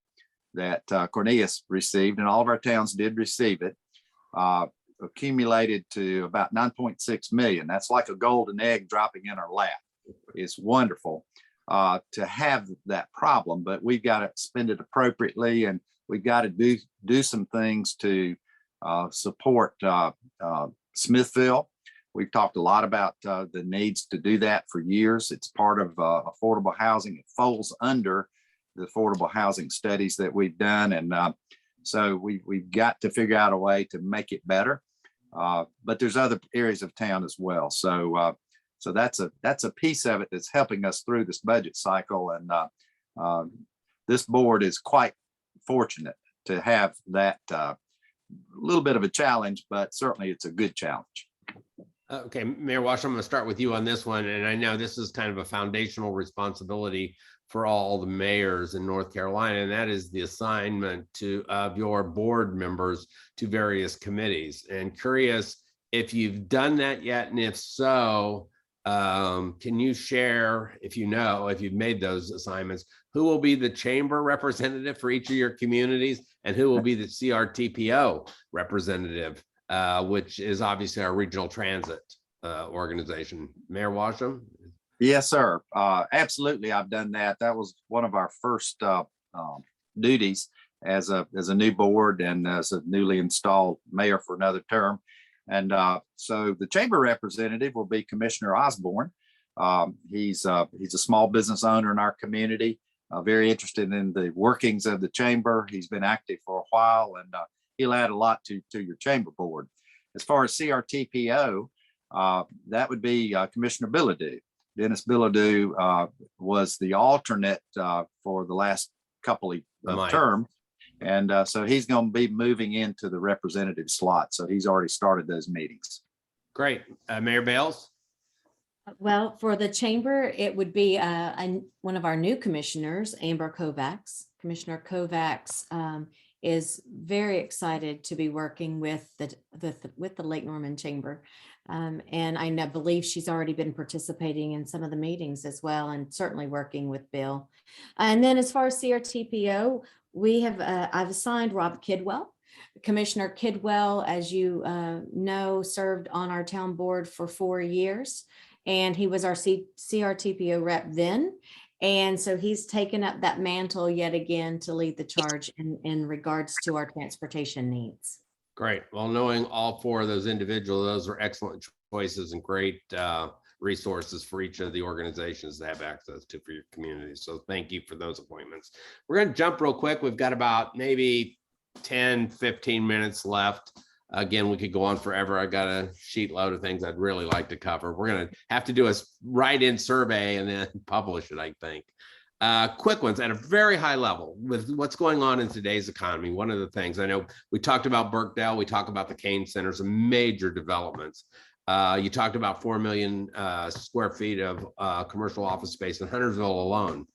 that Cornelius received, and all of our towns did receive it. accumulated to about 9.6 million. That's like a golden egg dropping in our lap. It's wonderful to have that problem, but we've got to spend it appropriately, and we've got to do some things to support Smithville. We've talked a lot about the needs to do that for years. It's part of affordable housing. It falls under the affordable housing studies that we've done. And so we've got to figure out a way to make it better. But there's other areas of town as well. So that's a piece of it that's helping us through this budget cycle. And this board is quite fortunate to have that little bit of a challenge, but certainly it's a good challenge. Okay, Mayor Washam, I'm going to start with you on this one. And I know this is kind of a foundational responsibility for all the mayors in North Carolina, and that is the assignment of your board members to various committees. And curious if you've done that yet, and if so, can you share, if you've made those assignments, who will be the chamber representative for each of your communities, and who will be the CRTPO representative, which is obviously our regional transit organization? Mayor Washam? Yes, sir. Absolutely. I've done that. That was one of our first duties as a new board and as a newly installed mayor for another term. And so the chamber representative will be Commissioner Osborne. He's a small business owner in our community, very interested in the workings of the chamber. He's been active for a while, and he'll add a lot to your chamber board. As far as CRTPO, that would be Commissioner Bilodeau. Dennis Bilodeau was the alternate for the last couple of terms. And so he's going to be moving into the representative slot. So he's already started those meetings. Great. Mayor Bales? Well, for the chamber, it would be one of our new commissioners, Amber Kovacs. Commissioner Kovacs is very excited to be working with the Lake Norman Chamber. And I believe she's already been participating in some of the meetings as well, and certainly working with Bill. And then as far as CRTPO, I've assigned Rob Kidwell. Commissioner Kidwell, as you know, served on our town board for 4 years, and he was our CRTPO rep then. And so he's taken up that mantle yet again to lead the charge in regards to our transportation needs. Great. Well, knowing all four of those individuals, those are excellent choices and great resources for each of the organizations to have access to for your community. So thank you for those appointments. We're going to jump real quick. We've got about maybe 10, 15 minutes left. Again, we could go on forever. I got a sheet load of things I'd really like to cover. We're going to have to do a write-in survey and then publish it, I think. Quick ones at a very high level with what's going on in today's economy. One of the things I know, we talked about Burkeville, we talked about the Kane Center, some major developments. You talked about 4 million square feet of commercial office space in Huntersville alone.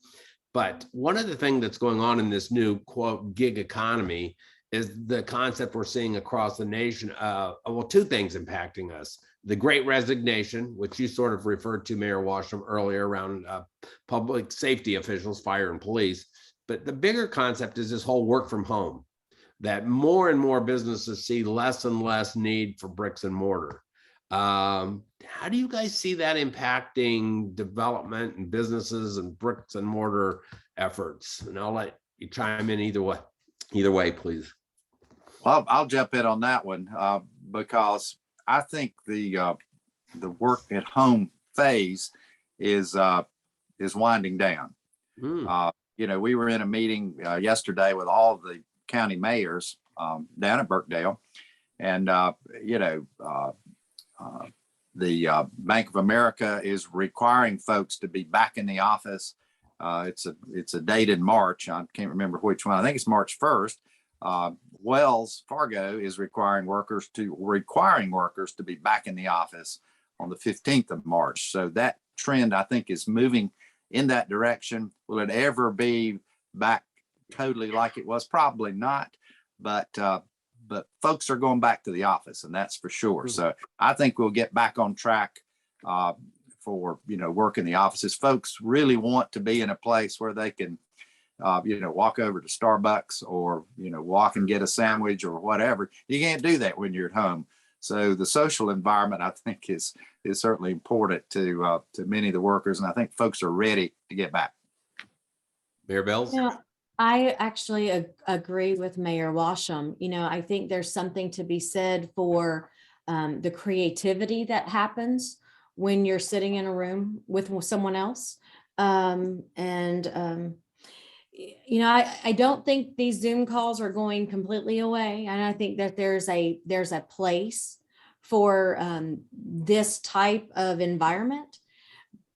But one of the things that's going on in this new quote gig economy is the concept we're seeing across the nation. Well, two things impacting us. The Great Resignation, which you sort of referred to, Mayor Washam, earlier around public safety officials, fire and police. But the bigger concept is this whole work from home, that more and more businesses see less and less need for bricks and mortar. How do you guys see that impacting development and businesses and bricks and mortar efforts? And I'll let you chime in either way, please. Well, I'll jump in on that one because I think the work at home phase is winding down. We were in a meeting yesterday with all of the county mayors down at Burkeville, and the Bank of America is requiring folks to be back in the office. It's a date in March. I can't remember which one. I think it's March 1st. Wells Fargo is requiring workers to be back in the office on the 15th of March. So that trend, I think, is moving in that direction. Will it ever be back totally like it was? Probably not. But folks are going back to the office, and that's for sure. So I think we'll get back on track for work in the offices. Folks really want to be in a place where they can walk over to Starbucks or walk and get a sandwich or whatever. You can't do that when you're at home. So the social environment, I think, is certainly important to many of the workers, and I think folks are ready to get back. Mayor Bales? Yeah, I actually agree with Mayor Washam. I think there's something to be said for the creativity that happens when you're sitting in a room with someone else. I don't think these Zoom calls are going completely away. And I think that there's a place for this type of environment.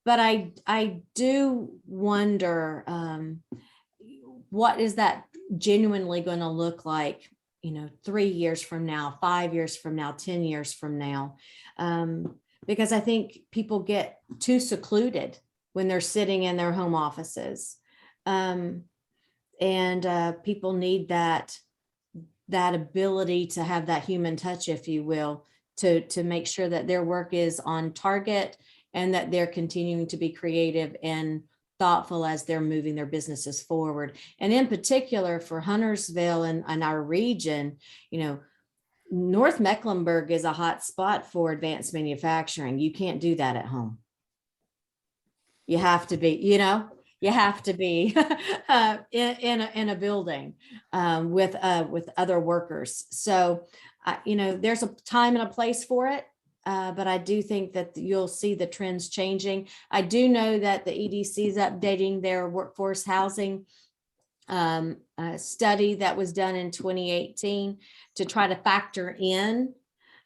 But I do wonder, what is that genuinely going to look like, 3 years from now, 5 years from now, 10 years from now? Because I think people get too secluded when they're sitting in their home offices. People need that ability to have that human touch, if you will, to make sure that their work is on target and that they're continuing to be creative and thoughtful as they're moving their businesses forward. And in particular for Huntersville and our region, North Mecklenburg is a hot spot for advanced manufacturing. You can't do that at home. You have to be, you have to be in a building with other workers. So, there's a time and a place for it. But I do think that you'll see the trends changing. I do know that the EDC is updating their workforce housing study that was done in 2018 to try to factor in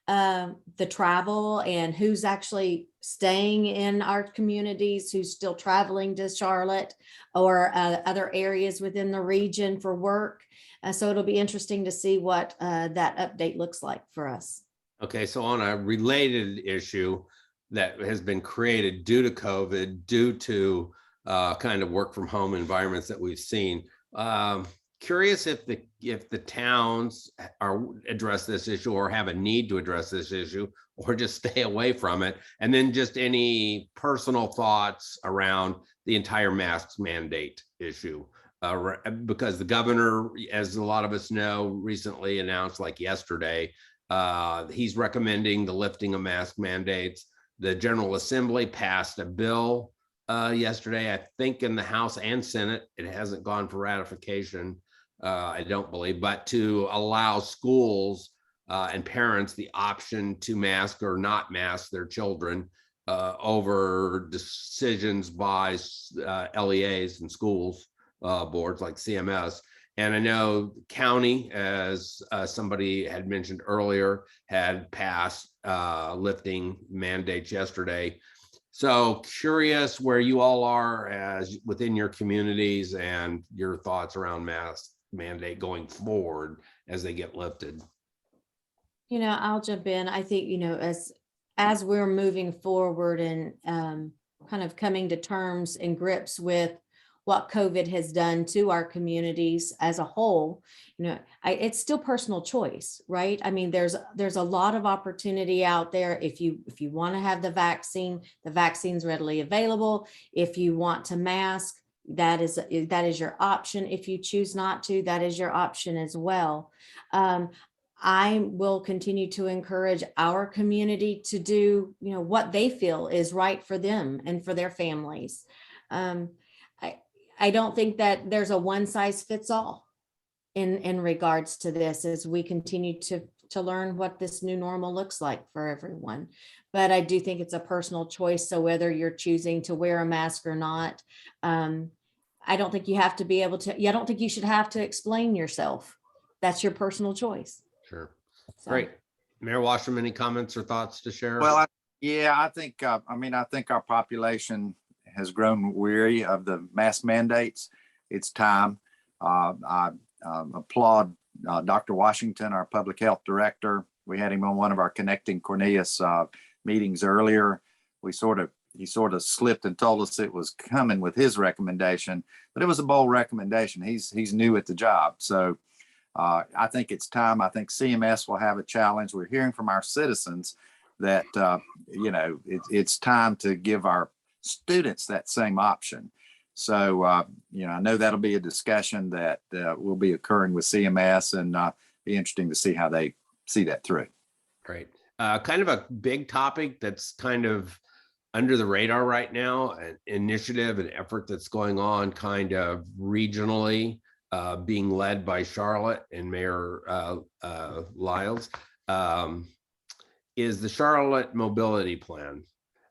the travel and who's actually staying in our communities, who's still traveling to Charlotte or other areas within the region for work. So it'll be interesting to see what that update looks like for us. Okay, so on a related issue that has been created due to COVID, due to kind of work from home environments that we've seen, curious if the towns address this issue or have a need to address this issue or just stay away from it, and then just any personal thoughts around the entire mask mandate issue. Because the governor, as a lot of us know, recently announced, like yesterday, he's recommending the lifting of mask mandates. The General Assembly passed a bill yesterday, I think in the House and Senate. It hasn't gone for ratification, I don't believe, but to allow schools and parents the option to mask or not mask their children over decisions by LEAs and schools boards like CMS. And I know county, as somebody had mentioned earlier, had passed lifting mandates yesterday. So curious where you all are as within your communities and your thoughts around mask mandate going forward as they get lifted. I'll jump in. I think, as we're moving forward and kind of coming to terms and grips with what COVID has done to our communities as a whole, it's still personal choice, right? I mean, there's a lot of opportunity out there. If you want to have the vaccine's readily available. If you want to mask, that is your option. If you choose not to, that is your option as well. I will continue to encourage our community to do, what they feel is right for them and for their families. I don't think that there's a one size fits all in regards to this as we continue to learn what this new normal looks like for everyone. But I do think it's a personal choice. So whether you're choosing to wear a mask or not, I don't think you have to be able to, I don't think you should have to explain yourself. That's your personal choice. Sure. So. Great. Mayor Washam, any comments or thoughts to share? Well, I think our population has grown weary of the mask mandates. It's time. I applaud Dr. Washington, our public health director. We had him on one of our Connecting Cornelius meetings earlier. He sort of slipped and told us it was coming with his recommendation, but it was a bold recommendation. He's new at the job. So I think it's time. I think CMS will have a challenge. We're hearing from our citizens that, it's time to give our students that same option. So, I know that'll be a discussion that will be occurring with CMS, and be interesting to see how they see that through. Great. kind of a big topic that's kind of under the radar right now, an initiative, an effort that's going on kind of regionally, being led by Charlotte and Mayor Lyles, is the Charlotte Mobility Plan.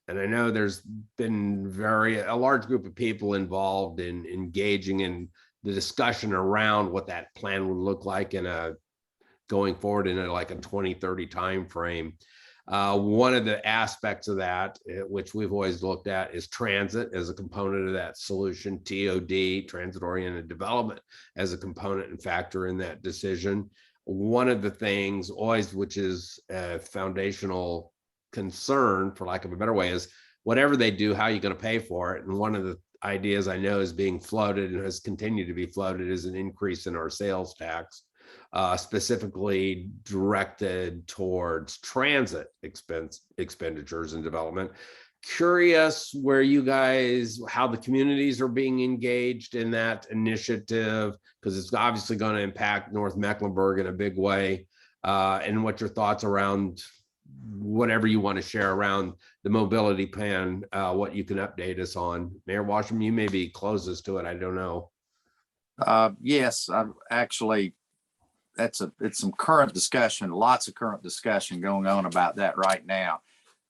And I know there's been a large group of people involved in engaging in the discussion around what that plan would look like going forward in like a 2030 timeframe. One of the aspects of that, which we've always looked at, is transit as a component of that solution, TOD, transit-oriented development, as a component and factor in that decision. One of the things always, which is a foundational concern, for lack of a better way, is whatever they do, how are you going to pay for it? And one of the ideas I know is being floated and has continued to be floated is an increase in our sales tax, specifically directed towards transit expenditures and development. Curious how the communities are being engaged in that initiative, because it's obviously going to impact North Mecklenburg in a big way, and what your thoughts around whatever you want to share around the mobility plan, what you can update us on. Mayor Washam, you may be closest to it. I don't know. Yes, I'm actually, it's some current discussion, lots of current discussion going on about that right now.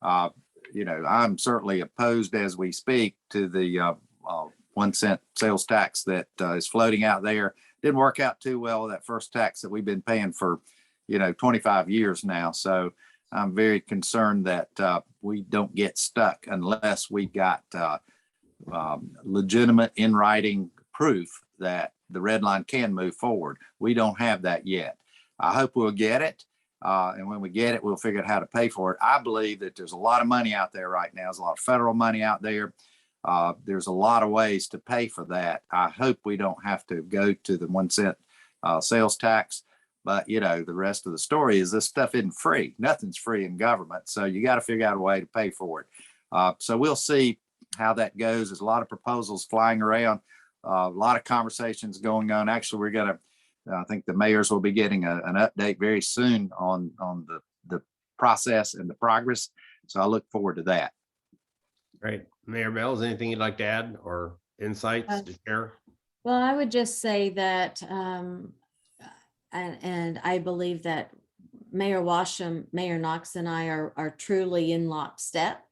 I'm certainly opposed as we speak to the 1 cent sales tax that is floating out there. Didn't work out too well with that first tax that we've been paying for, 25 years now. So I'm very concerned that we don't get stuck unless we got legitimate in writing proof that the red line can move forward. We don't have that yet. I hope we'll get it. And when we get it, we'll figure out how to pay for it. I believe that there's a lot of money out there right now. There's a lot of federal money out there. There's a lot of ways to pay for that. I hope we don't have to go to the 1 cent sales tax. But, the rest of the story is this stuff isn't free. Nothing's free in government. So you got to figure out a way to pay for it. So we'll see how that goes. There's a lot of proposals flying around, a lot of conversations going on. Actually, I think the mayors will be getting an update very soon on the process and the progress. So I look forward to that. Great. Mayor Bales, anything you'd like to add or insights to share? Well, I would just say that, and I believe that Mayor Washam, Mayor Knox, and I are truly in lockstep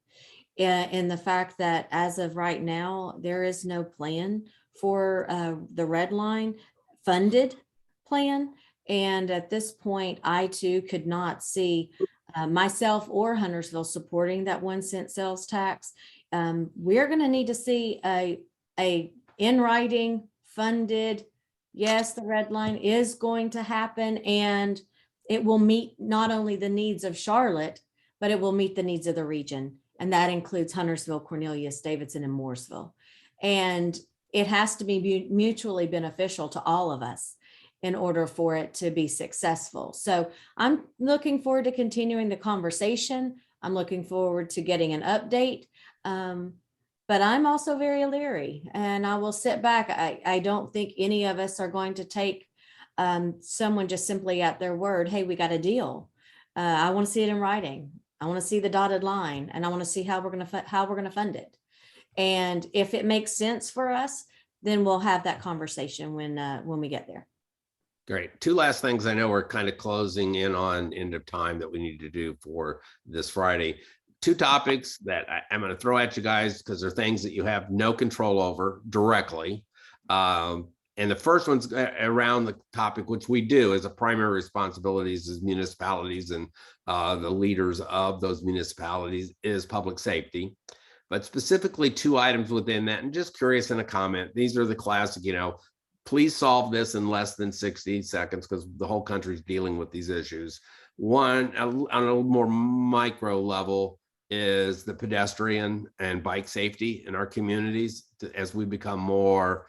in the fact that as of right now, there is no plan for the red line funded plan. And at this point, I too could not see myself or Huntersville supporting that 1 cent sales tax. We're going to need to see a in writing funded. Yes, the red line is going to happen, and it will meet not only the needs of Charlotte, but it will meet the needs of the region. And that includes Huntersville, Cornelius, Davidson, and Mooresville. And it has to be mutually beneficial to all of us in order for it to be successful. So I'm looking forward to continuing the conversation. I'm looking forward to getting an update. But I'm also very leery, and I will sit back. I don't think any of us are going to take someone just simply at their word. Hey, we got a deal. I want to see it in writing. I want to see the dotted line, and I want to see how we're going to fund it. And if it makes sense for us, then we'll have that conversation when we get there. Great. Two last things. I know we're kind of closing in on end of time that we need to do for this Friday. Two topics that I'm going to throw at you guys because they're things that you have no control over directly. And the first one's around the topic, which we do as a primary responsibilities as municipalities and the leaders of those municipalities, is public safety. But specifically 2 items within that, and just curious in a comment, these are the classic, please solve this in less than 60 seconds because the whole country's dealing with these issues. One, on a more micro level, is the pedestrian and bike safety in our communities as we become more,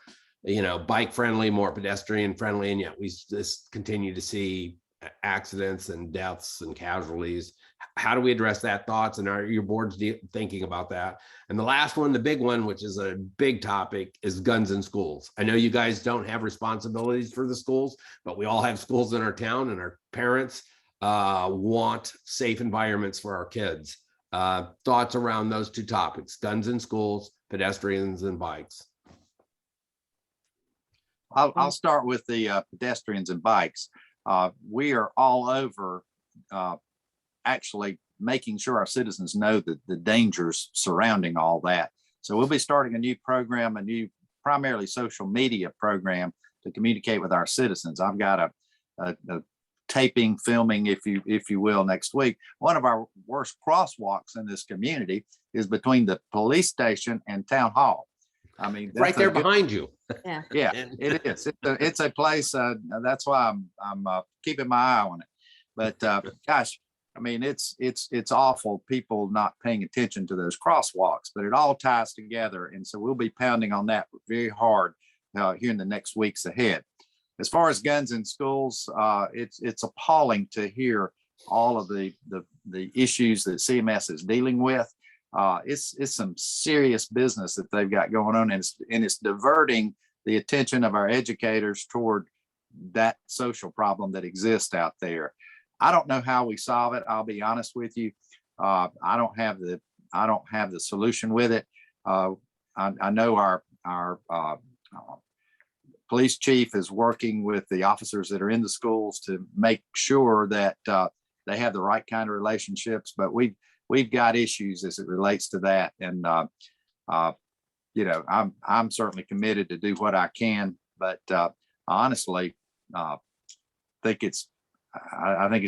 bike friendly, more pedestrian friendly, and yet we just continue to see accidents and deaths and casualties. How do we address that? Thoughts, and are your boards thinking about that? And the last one, the big one, which is a big topic, is guns in schools. I know you guys don't have responsibilities for the schools, but we all have schools in our town and our parents want safe environments for our kids. Thoughts around those two topics, guns in schools, pedestrians and bikes. I'll start with the pedestrians and bikes. We are all over actually making sure our citizens know that the dangers surrounding all that. So we'll be starting a new program, a new primarily social media program to communicate with our citizens. I've got a taping, filming, if you will, next week. One of our worst crosswalks in this community is between the police station and town hall. I mean, Right there behind you. Yeah. Yeah, it is. It's a place. That's why I'm keeping my eye on it. But gosh, I mean, it's awful. People not paying attention to those crosswalks, but it all ties together, and so we'll be pounding on that very hard here in the next weeks ahead. As far as guns in schools, it's appalling to hear all of the issues that CMS is dealing with. It's some serious business that they've got going on, and it's diverting the attention of our educators toward that social problem that exists out there. I don't know how we solve it. I'll be honest with you. I don't have the solution with it. I know our police chief is working with the officers that are in the schools to make sure that they have the right kind of relationships, but we've got issues as it relates to that. And, you know, I'm certainly committed to do what I can, but honestly, I think it's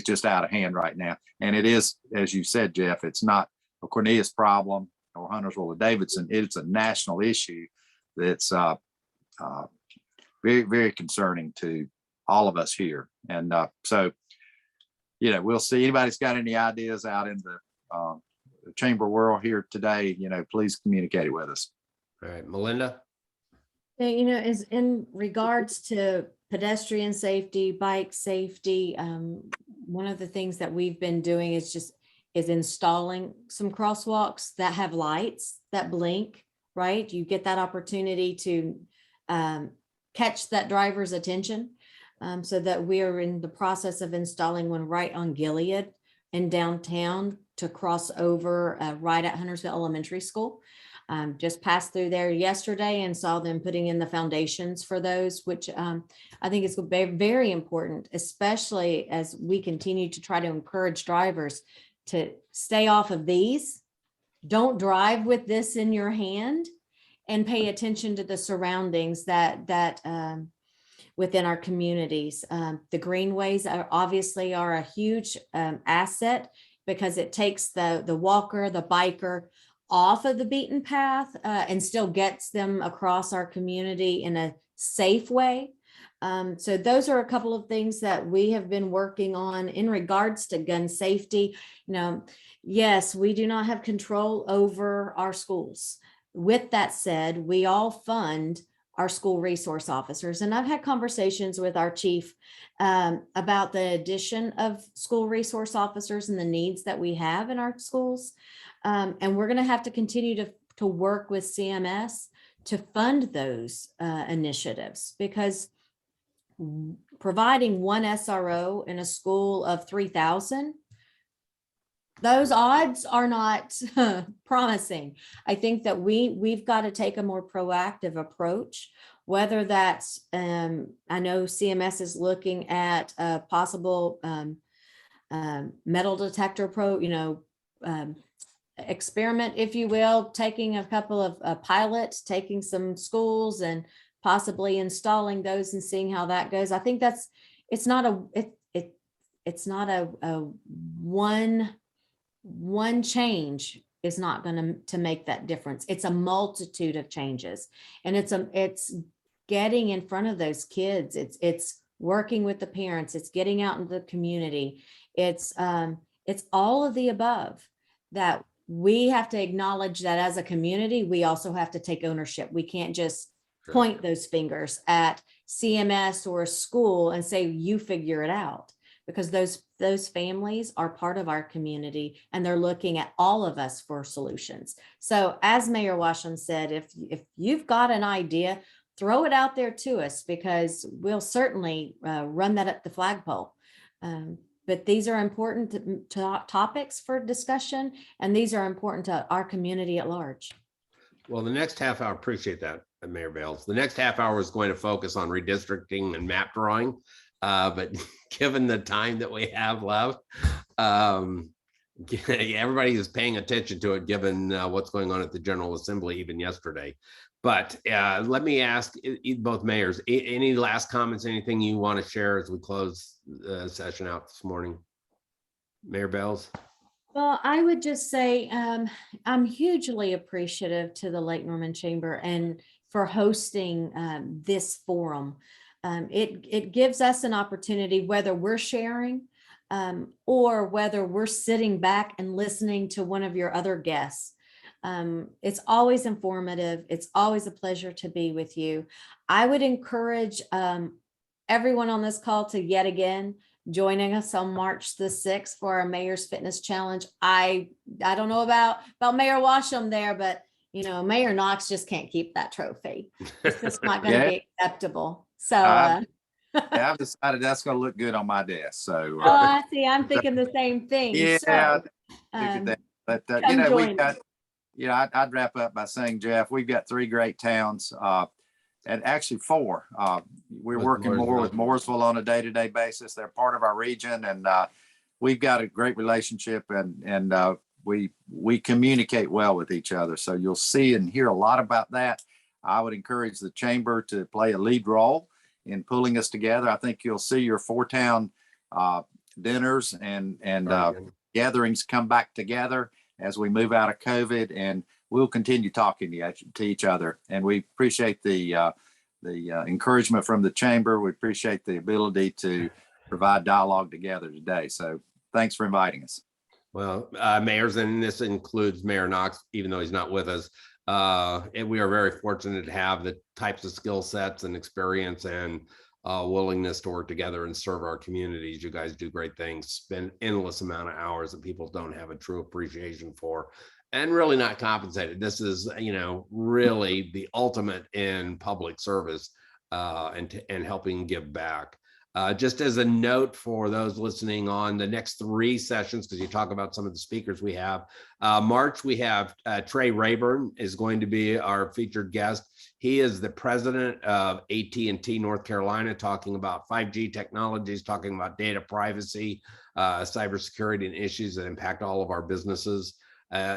just out of hand right now. And it is, as you said, Jeff, it's not a Cornelius problem or Huntersville or Davidson. It's a national issue that's very, very concerning to all of us here. And so, you know, we'll see. Anybody's got any ideas out in the chamber world here today, you know, please communicate it with us. All right, Melinda. Yeah, you know, is in regards to pedestrian safety, bike safety, one of the things that we've been doing is installing some crosswalks that have lights that blink, right? You get that opportunity to catch that driver's attention, so that we are in the process of installing one right on Gilead in downtown to cross over right at Huntersville Elementary School. Just passed through there yesterday and saw them putting in the foundations for those, which I think is very important, especially as we continue to try to encourage drivers to stay off of these. Don't drive with this in your hand, and pay attention to the surroundings that within our communities. The greenways are obviously a huge asset, because it takes the walker, the biker off of the beaten path and still gets them across our community in a safe way. So those are a couple of things that we have been working on in regards to gun safety. You know, yes, we do not have control over our schools. With that said, we all fund our school resource officers. And I've had conversations with our chief about the addition of school resource officers and the needs that we have in our schools. And we're going to have to continue to work with CMS to fund those initiatives, because providing one SRO in a school of 3,000, those odds are not promising. I think that we've got to take a more proactive approach, whether that's, I know CMS is looking at a possible metal detector experiment, if you will, taking a couple of pilots, taking some schools and possibly installing those and seeing how that goes. I think it's not a one change is not going to make that difference. It's a multitude of changes, and it's getting in front of those kids. It's working with the parents. It's getting out into the community. It's all of the above that we have to acknowledge that as a community, we also have to take ownership. We can't just point those fingers at CMS or a school and say, you figure it out, because those families are part of our community and they're looking at all of us for solutions. So as Mayor Washam said, if you've got an idea, throw it out there to us, because we'll certainly run that up the flagpole. but these are important topics for discussion, and these are important to our community at large. Well, the next half hour, appreciate that, Mayor Bales. The next half hour is going to focus on redistricting and map drawing. But given the time that we have left, everybody is paying attention to it, given what's going on at the General Assembly even yesterday. But let me ask both mayors, any last comments, anything you want to share as we close the session out this morning? Mayor Bales? Well, I would just say I'm hugely appreciative to the Lake Norman Chamber and for hosting this forum. It gives us an opportunity, whether we're sharing or whether we're sitting back and listening to one of your other guests. It's always informative. It's always a pleasure to be with you. I would encourage everyone on this call to yet again joining us on March the 6th for our Mayor's Fitness Challenge. I don't know about Mayor Washam there, but you know, Mayor Knox just can't keep that trophy. It's just not going to be acceptable. So yeah, I've decided that's going to look good on my desk. So I see. I'm thinking the same thing. yeah, So, but come you know, join we've got, you know, I'd wrap up by saying, Jeff, we've got 3 great towns, and actually 4. We're With working more with Mooresville. Mooresville on a day-to-day basis. They're part of our region, and we've got a great relationship, and we communicate well with each other. So you'll see and hear a lot about that. I would encourage the chamber to play a lead role in pulling us together. I think you'll see your 4-town dinners and gatherings come back together as we move out of COVID, and we'll continue talking to each other. And we appreciate the encouragement from the chamber. We appreciate the ability to provide dialogue together today. So thanks for inviting us. Well, mayors, and this includes Mayor Knox, even though he's not with us. And we are very fortunate to have the types of skill sets and experience and willingness to work together and serve our communities. You guys do great things, spend endless amount of hours that people don't have a true appreciation for, and really not compensated. This is, you know, really the ultimate in public service and helping give back. Just as a note for those listening on the next 3 sessions, because you talk about some of the speakers we have. March, we have Trey Rayburn is going to be our featured guest. He is the president of AT&T North Carolina, talking about 5G technologies, talking about data privacy, cybersecurity, and issues that impact all of our businesses.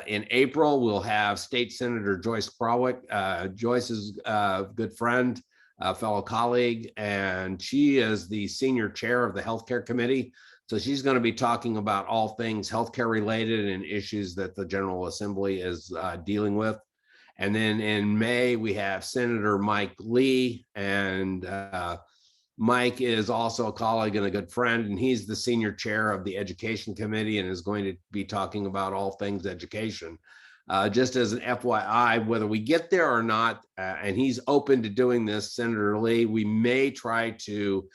In April, we'll have State Senator Joyce Krawick. Joyce is a good friend, a fellow colleague, and she is the senior chair of the healthcare committee. So she's going to be talking about all things healthcare related and issues that the General Assembly is dealing with. And then in May, we have Senator Mike Lee, and Mike is also a colleague and a good friend, and he's the senior chair of the Education Committee and is going to be talking about all things education. Just as an FYI, whether we get there or not, and he's open to doing this, Senator Lee, we may try to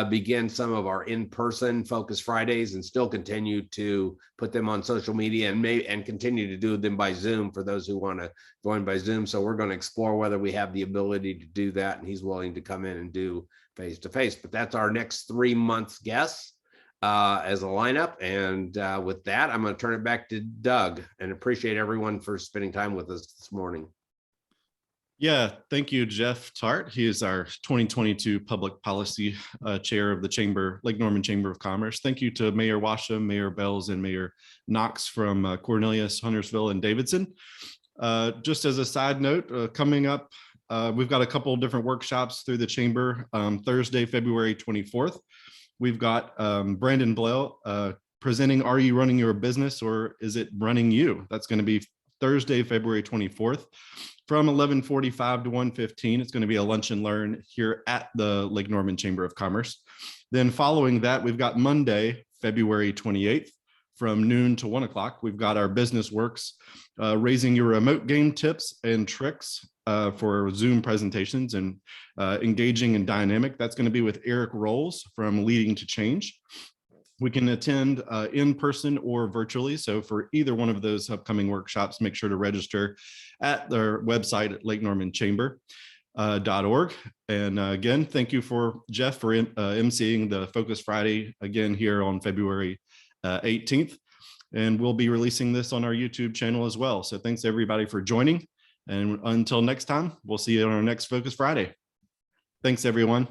begin some of our in-person Focus Fridays and still continue to put them on social media and continue to do them by Zoom for those who want to join by Zoom. So we're going to explore whether we have the ability to do that, and he's willing to come in and do face-to-face. But that's our next 3 months guests as a lineup. And with that, I'm going to turn it back to Doug, and appreciate everyone for spending time with us this morning. Yeah, thank you, Jeff Tarte. He is our 2022 Public Policy Chair of the Chamber, Lake Norman Chamber of Commerce. Thank you to Mayor Washam, Mayor Bales, and Mayor Knox from Cornelius, Huntersville, and Davidson. Just as a side note, coming up, we've got a couple of different workshops through the Chamber. Thursday, February 24th, we've got Brandon Blell presenting Are You Running Your Business or Is It Running You? That's going to be Thursday, February 24th. From 11:45 to 1:15, it's going to be a lunch and learn here at the Lake Norman Chamber of Commerce. Then following that, we've got Monday, February 28th, from noon to 1 o'clock. We've got our Business Works, raising your remote game tips and tricks for Zoom presentations and engaging and dynamic. That's going to be with Eric Rolls from Leading to Change. We can attend in person or virtually. So for either one of those upcoming workshops, make sure to register at their website at Lake Norman Chamber. .org. And again, thank you for Jeff for emceeing the Focus Friday again here on February 18th. And we'll be releasing this on our YouTube channel as well. So thanks everybody for joining. And until next time, we'll see you on our next Focus Friday. Thanks, everyone.